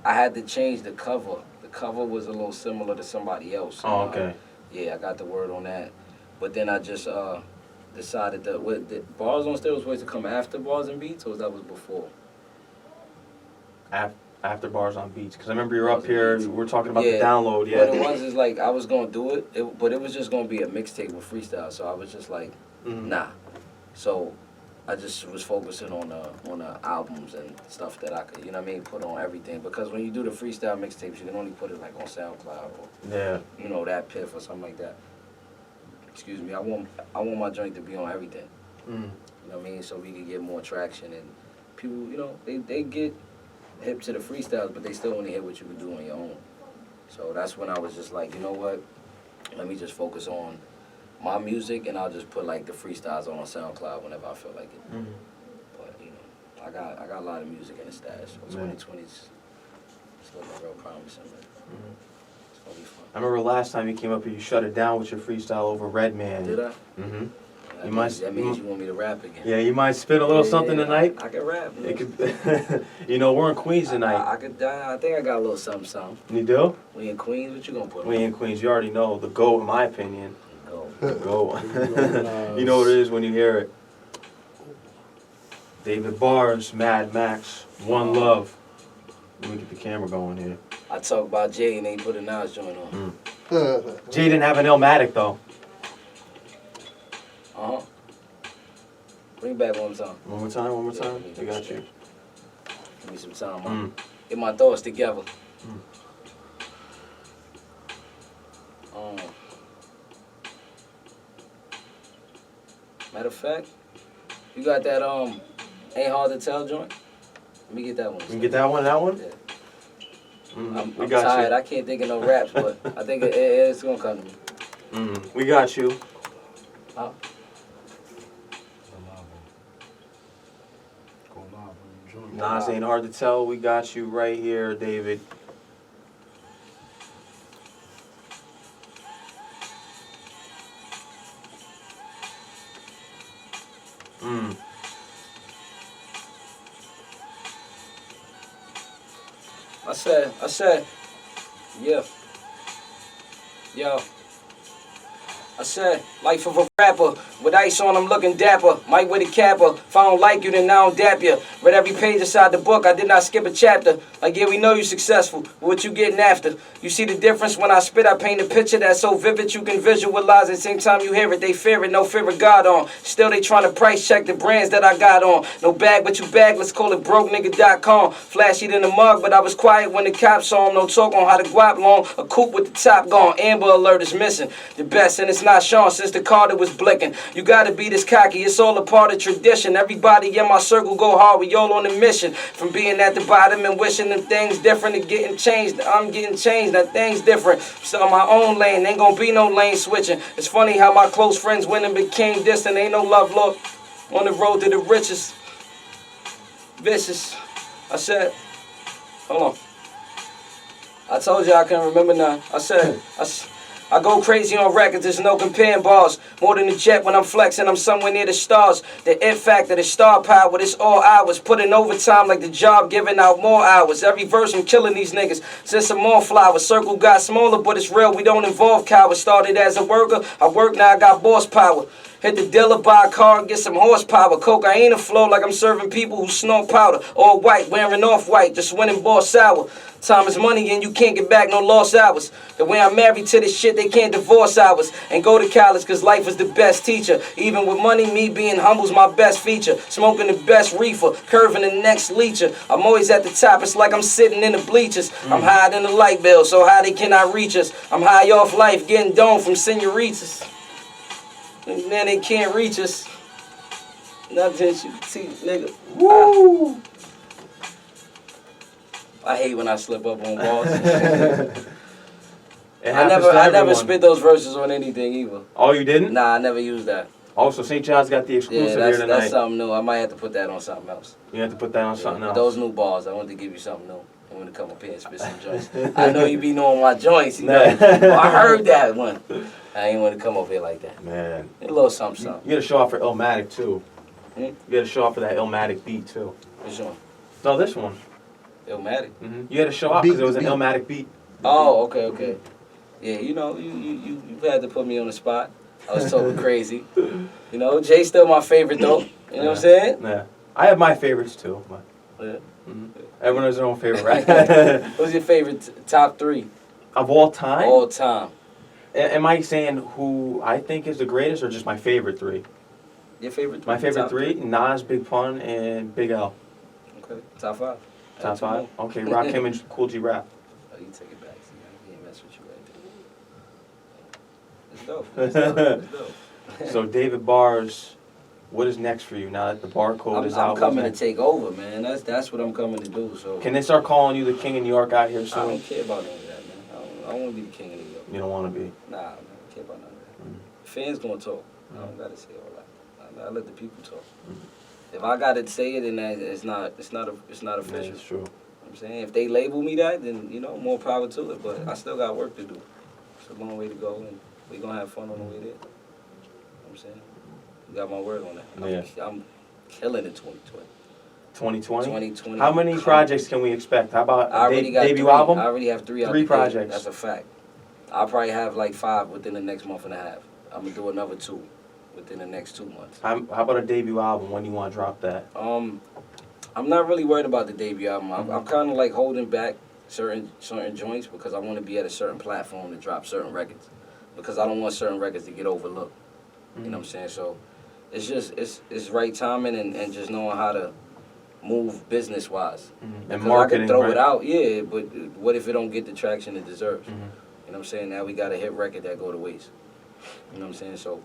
[SPEAKER 2] had to change the cover. The cover was a little similar to somebody else.
[SPEAKER 1] Oh, okay.
[SPEAKER 2] Yeah, I got the word on that. But then I just decided that the Bars on Steroids was to come after Bars and Beats, or that was before?
[SPEAKER 1] After Bars on Beats. Because I remember you were up here, we were talking about the download. Yeah.
[SPEAKER 2] What it was is I was going to do it, but it was just going to be a mixtape with freestyle. So I was just like, nah. So I just was focusing on the albums and stuff that I could, you know what I mean, put on everything. Because when you do the freestyle mixtapes, you can only put it on SoundCloud or that Piff or something like that. Excuse me. I want my joint to be on everything. You know what I mean? So we can get more traction and people, they get hip to the freestyles, but they still want to hear what you can do on your own. So that's when I was just like, you know what? Let me just focus on my music, and I'll just put the freestyles on SoundCloud whenever I feel like it. But I got a lot of music in the stash. So 2020's looking real promising. It's gonna be fun.
[SPEAKER 1] I remember last time you came up here, you shut it down with your freestyle over Redman.
[SPEAKER 2] Did I?
[SPEAKER 1] Mm-hmm.
[SPEAKER 2] That means you want me to rap again.
[SPEAKER 1] Yeah, you might spit a little something tonight.
[SPEAKER 2] I can rap.
[SPEAKER 1] It could, we're in Queens tonight.
[SPEAKER 2] I think I got a little something.
[SPEAKER 1] You do?
[SPEAKER 2] We in Queens. What you gonna put on?
[SPEAKER 1] We in Queens. You already know the GOAT, in my opinion.
[SPEAKER 2] Go.
[SPEAKER 1] The GOAT. You know what it is when you hear it. David Bars, Mad Max, One Love. Let me get the camera going here.
[SPEAKER 2] I talk about Jay and they put a Nas joint on.
[SPEAKER 1] Jay didn't have an Illmatic though.
[SPEAKER 2] Bring back one more time.
[SPEAKER 1] One more time.
[SPEAKER 2] Yeah,
[SPEAKER 1] We got you.
[SPEAKER 2] Give me some time, man. Get my thoughts together. Matter of fact, you got that Ain't Hard to Tell joint? Let me get that one.
[SPEAKER 1] You can get that one,
[SPEAKER 2] Yeah. I'm
[SPEAKER 1] We got
[SPEAKER 2] tired.
[SPEAKER 1] you.
[SPEAKER 2] I can't think of no raps, but I think it's gonna come to me.
[SPEAKER 1] We got you.
[SPEAKER 2] Huh?
[SPEAKER 1] Nas Ain't Hard to Tell. We got you right here, David.
[SPEAKER 2] I said, yeah. Yo. I said, life of a rapper. With ice on, I'm looking dapper. Might with a capper. If I don't like you, then I don't dap you. Read every page inside the book. I did not skip a chapter. Like, yeah, we know you successful. What you getting after? You see the difference when I spit? I paint a picture that's so vivid you can visualize. At the same time you hear it, they fear it. No fear of God on. Still, they trying to price check the brands that I got on. No bag, but you bag. Let's call it brokenigga.com. Flashy in the mug, but I was quiet when the cops saw him. No talk on how to guap long. A coupe with the top gone. Amber alert is missing. The best, and it's not shown since the Carter was blicking. You gotta be this cocky, it's all a part of tradition. Everybody in my circle go hard, we all on a mission. From being at the bottom and wishing them things different to getting changed. I'm getting changed, that thing's different. Still on my own lane, ain't gonna be no lane switching. It's funny how my close friends went and became distant. Ain't no love look on the road to the riches. Vicious. I said, hold on. I told you I can't remember now. I said, I go crazy on records, there's no comparing bars. More than a jet when I'm flexing, I'm somewhere near the stars. The it factor, the star power, it's all hours. Putting overtime like the job, giving out more hours. Every verse I'm killing these niggas, send some more flowers. Circle got smaller, but it's real, we don't involve cowards. Started as a worker, I work now, I got boss power. Hit the dealer, buy a car, and get some horsepower. Cocaine a flow like I'm serving people who snort powder. All white, wearing off-white, just winning boss sour. Time is money and you can't get back no lost hours. The way I'm married to this shit, they can't divorce hours. And go to college cause life is the best teacher. Even with money, me being humble's my best feature. Smoking the best reefer, curving the next leecher. I'm always at the top, it's like I'm sitting in the bleachers. I'm higher than the light bill, so how they cannot reach us. I'm high off life, getting domed from senoritas. And then they can't reach us. Nothing you see, nigga. Woo! I hate when I slip up on balls. I never spit those verses on anything either.
[SPEAKER 1] Oh, you didn't?
[SPEAKER 2] Nah, I never used that.
[SPEAKER 1] Oh, so St. John's got the exclusive here tonight.
[SPEAKER 2] That's something new. I might have to put that on something else.
[SPEAKER 1] You have to put that on something else.
[SPEAKER 2] Those new balls, I wanted to give you something new. I want to come up here and spit some joints. I know you be knowing my joints. You know? I heard that one. I ain't want to come up here like that. Man. A little something, something.
[SPEAKER 1] You got to show off for Illmatic, too. You got to show off for that Illmatic beat, too.
[SPEAKER 2] Which one?
[SPEAKER 1] No, this one.
[SPEAKER 2] Illmatic?
[SPEAKER 1] You had to show off because it was an Illmatic beat.
[SPEAKER 2] Oh, okay. Yeah, you know, you had to put me on the spot. I was talking crazy. You know, Jay's still my favorite, though. You know what I'm saying?
[SPEAKER 1] Yeah. I have my favorites, too.
[SPEAKER 2] Yeah.
[SPEAKER 1] Everyone has their own favorite, right?
[SPEAKER 2] What's your favorite top three?
[SPEAKER 1] Of all time?
[SPEAKER 2] All time.
[SPEAKER 1] Am I saying who I think is the greatest or just my favorite three?
[SPEAKER 2] Your favorite three?
[SPEAKER 1] My favorite three? Nas, Big Pun, and Big L.
[SPEAKER 2] Okay. Top five.
[SPEAKER 1] Top five? Okay, Rakim and Cool G Rap.
[SPEAKER 2] Oh, you take it back. See, I can't mess with you right there. It's dope. It's dope.
[SPEAKER 1] So, David Bars, what is next for you now that the barcode is out?
[SPEAKER 2] I'm coming to take over, man. That's what I'm coming to do. So.
[SPEAKER 1] Can they start calling you the King of New York out here soon?
[SPEAKER 2] I don't care about none of that, man. I don't want to be the King of New York.
[SPEAKER 1] You don't want to be?
[SPEAKER 2] Nah, man, I don't care about none of that. Fans gonna talk. I don't gotta say all that. I let the people talk. If I gotta say it, then it's not official.
[SPEAKER 1] Yeah, it's true.
[SPEAKER 2] I'm saying if they label me that, then more power to it. But I still got work to do. It's a long way to go, and we gonna have fun on the way there. You know what I'm saying? You got my word on that. I'm killing it 2020.
[SPEAKER 1] 2020?
[SPEAKER 2] 2020.
[SPEAKER 1] How many projects can we expect? How about a debut album?
[SPEAKER 2] I already have three.
[SPEAKER 1] 3 projects.
[SPEAKER 2] That's a fact. I'll probably have like 5 within the next month and a half. I'm gonna do another 2 within the next 2 months.
[SPEAKER 1] How about a debut album? When do you want to drop that?
[SPEAKER 2] I'm not really worried about the debut album. I'm kind of like holding back certain joints because I want to be at a certain platform to drop certain records because I don't want certain records to get overlooked. You know what I'm saying? So it's just it's right timing and just knowing how to move business wise.
[SPEAKER 1] And marketing,
[SPEAKER 2] I can throw
[SPEAKER 1] right?
[SPEAKER 2] it out, yeah, but what if it don't get the traction it deserves? You know what I'm saying? Now we got a hit record that go to waste. You know what I'm saying? So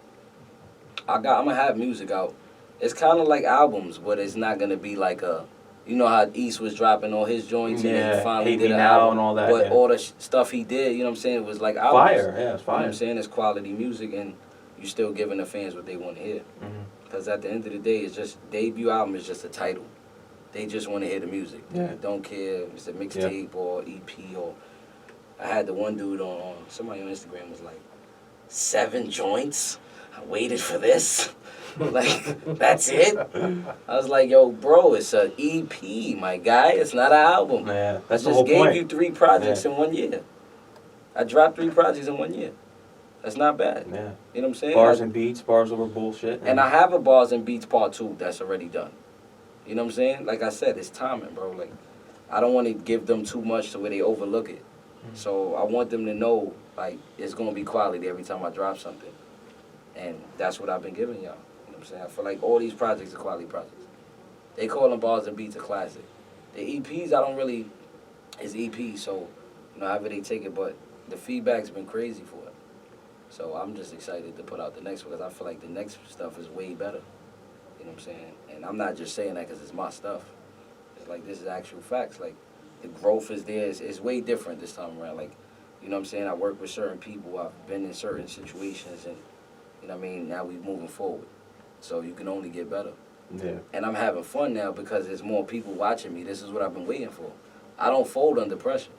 [SPEAKER 2] I'm gonna have music out. It's kind of like albums, but it's not gonna be like a, you know how East was dropping all his joints and then he finally did an album,
[SPEAKER 1] and all that.
[SPEAKER 2] But all the stuff he did, you know what I'm saying, it was like albums.
[SPEAKER 1] Fire, yeah, it's fire.
[SPEAKER 2] You know what I'm saying? It's quality music and you still giving the fans what they want to hear. Because at the end of the day, it's just debut album is just a title. They just want to hear the music.
[SPEAKER 1] Yeah.
[SPEAKER 2] They don't care if it's a mixtape or EP or. I had the one dude on somebody on Instagram was like, 7 joints. I waited for this. Like, that's it? I was like, yo, bro, it's an EP, my guy. It's not an album.
[SPEAKER 1] Yeah, that's
[SPEAKER 2] I
[SPEAKER 1] the whole
[SPEAKER 2] just
[SPEAKER 1] point.
[SPEAKER 2] gave you 3 projects in 1 year. I dropped 3 projects in 1 year. That's not bad.
[SPEAKER 1] Yeah.
[SPEAKER 2] You know what I'm saying?
[SPEAKER 1] Bars and beats, bars over bullshit.
[SPEAKER 2] And I have a Bars and Beats Part 2 that's already done. You know what I'm saying? Like I said, it's timing, bro. Like, I don't want to give them too much to where they overlook it. So I want them to know, like, it's going to be quality every time I drop something. And that's what I've been giving y'all. You know what I'm saying? I feel like all these projects are quality projects. They call them Bars and Beats a classic. The EPs, I don't really, it's EPs, so, you know, however they take it, but the feedback's been crazy for it. So I'm just excited to put out the next one because I feel like the next stuff is way better. You know what I'm saying? And I'm not just saying that because it's my stuff. It's like, this is actual facts. Like, the growth is there. It's way different this time around. Like, you know what I'm saying? I work with certain people. I've been in certain situations. And, you know what I mean? Now we're moving forward. So you can only get better.
[SPEAKER 1] Yeah.
[SPEAKER 2] And I'm having fun now because there's more people watching me. This is what I've been waiting for. I don't fold under pressure.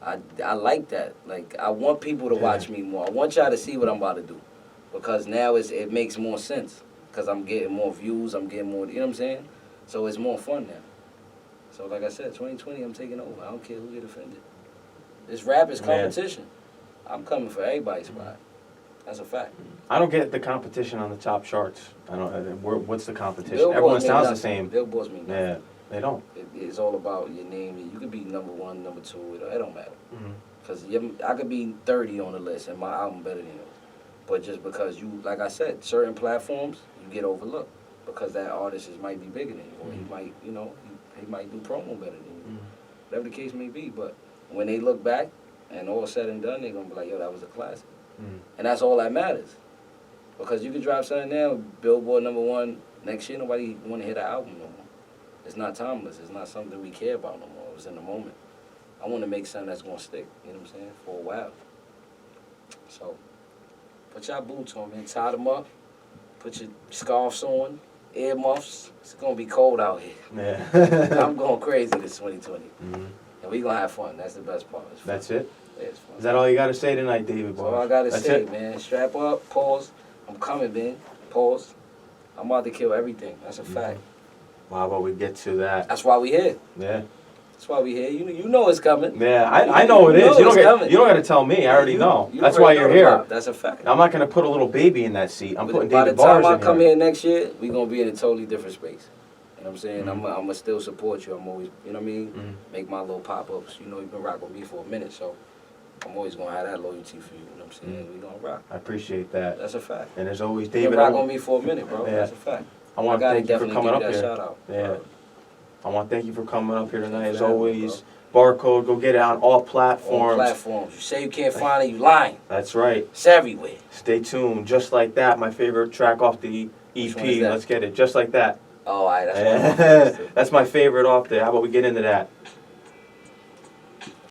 [SPEAKER 2] I like that. Like, I want people to watch me more. I want y'all to see what I'm about to do. Because now it makes more sense. Because I'm getting more views. I'm getting more, you know what I'm saying? So it's more fun now. So like I said, 2020, I'm taking over. I don't care who get offended. This rap is competition. I'm coming for everybody's spot. That's a fact.
[SPEAKER 1] I don't get the competition on the top charts. I don't. What's the competition?
[SPEAKER 2] Billboards
[SPEAKER 1] Everyone
[SPEAKER 2] mean
[SPEAKER 1] sounds
[SPEAKER 2] nothing.
[SPEAKER 1] the same.
[SPEAKER 2] Billboards mean nothing.
[SPEAKER 1] Yeah, they don't.
[SPEAKER 2] It's all about your name. You could be number 1, number 2. It don't matter.
[SPEAKER 1] Mm-hmm.
[SPEAKER 2] Because I could be 30 on the list and my album better than yours. But just because you, like I said, certain platforms, you get overlooked. Because that artist might be bigger than you. Or he might, you know, he might do promo better than you. Whatever the case may be. But when they look back and all said and done, they're going to be like, yo, that was a classic. And that's all that matters. Because you can drop something now, Billboard number 1, next year nobody want to hear the album no more. It's not timeless. It's not something we care about no more. It was in the moment. I want to make something that's going to stick, you know what I'm saying, for a while. So, put y'all boots on, man. Tie them up. Put your scarves on, earmuffs. It's going to be cold out here.
[SPEAKER 1] Yeah.
[SPEAKER 2] I'm going crazy this 2020. And we going to have fun. That's the best part. It's fun.
[SPEAKER 1] That's it?
[SPEAKER 2] Yeah, it's fun.
[SPEAKER 1] Is that all you got to say tonight, David?
[SPEAKER 2] That's all I got to
[SPEAKER 1] That's
[SPEAKER 2] say,
[SPEAKER 1] it?
[SPEAKER 2] man. Strap up, pause. I'm coming, man. Pause. I'm about to kill everything. That's a fact.
[SPEAKER 1] Wow, but we get to that.
[SPEAKER 2] That's why we here.
[SPEAKER 1] Yeah.
[SPEAKER 2] That's why we here. You know it's coming.
[SPEAKER 1] Yeah, I know it is. You don't got to tell me. I already know.
[SPEAKER 2] You
[SPEAKER 1] That's
[SPEAKER 2] already
[SPEAKER 1] why you're
[SPEAKER 2] know
[SPEAKER 1] here.
[SPEAKER 2] about it. That's a fact.
[SPEAKER 1] I'm not going to put a little baby in that seat. I'm putting
[SPEAKER 2] By the
[SPEAKER 1] David Bars
[SPEAKER 2] time I
[SPEAKER 1] in
[SPEAKER 2] come
[SPEAKER 1] here.
[SPEAKER 2] here next year, we going to be in a totally different space. You know what I'm saying? I'm going to still support you. I'm always, you know what I mean? Make my little pop-ups. You know, you've been rocking with me for a minute, so I'm always going to have that loyalty for you. You know what I'm saying? We going to rock.
[SPEAKER 1] I appreciate that.
[SPEAKER 2] That's a fact.
[SPEAKER 1] And there's always
[SPEAKER 2] You've been
[SPEAKER 1] David.
[SPEAKER 2] rocking with me for a minute, bro.
[SPEAKER 1] Yeah.
[SPEAKER 2] That's a fact.
[SPEAKER 1] I want to
[SPEAKER 2] gotta
[SPEAKER 1] thank you for
[SPEAKER 2] definitely
[SPEAKER 1] coming up
[SPEAKER 2] give you
[SPEAKER 1] here.
[SPEAKER 2] that shout-out.
[SPEAKER 1] Yeah. I want to thank you for coming up here tonight. As
[SPEAKER 2] for having me,
[SPEAKER 1] always, Barcode, go get it on all
[SPEAKER 2] All
[SPEAKER 1] platforms.
[SPEAKER 2] platforms. You say you can't find it, you lying.
[SPEAKER 1] That's right.
[SPEAKER 2] It's everywhere.
[SPEAKER 1] Stay tuned. Just Like That, my favorite track off the
[SPEAKER 2] Which
[SPEAKER 1] EP.
[SPEAKER 2] one is that?
[SPEAKER 1] Let's get it. Just Like That.
[SPEAKER 2] Oh, all right. That's what I'm
[SPEAKER 1] That's my favorite off there. How about we get into that?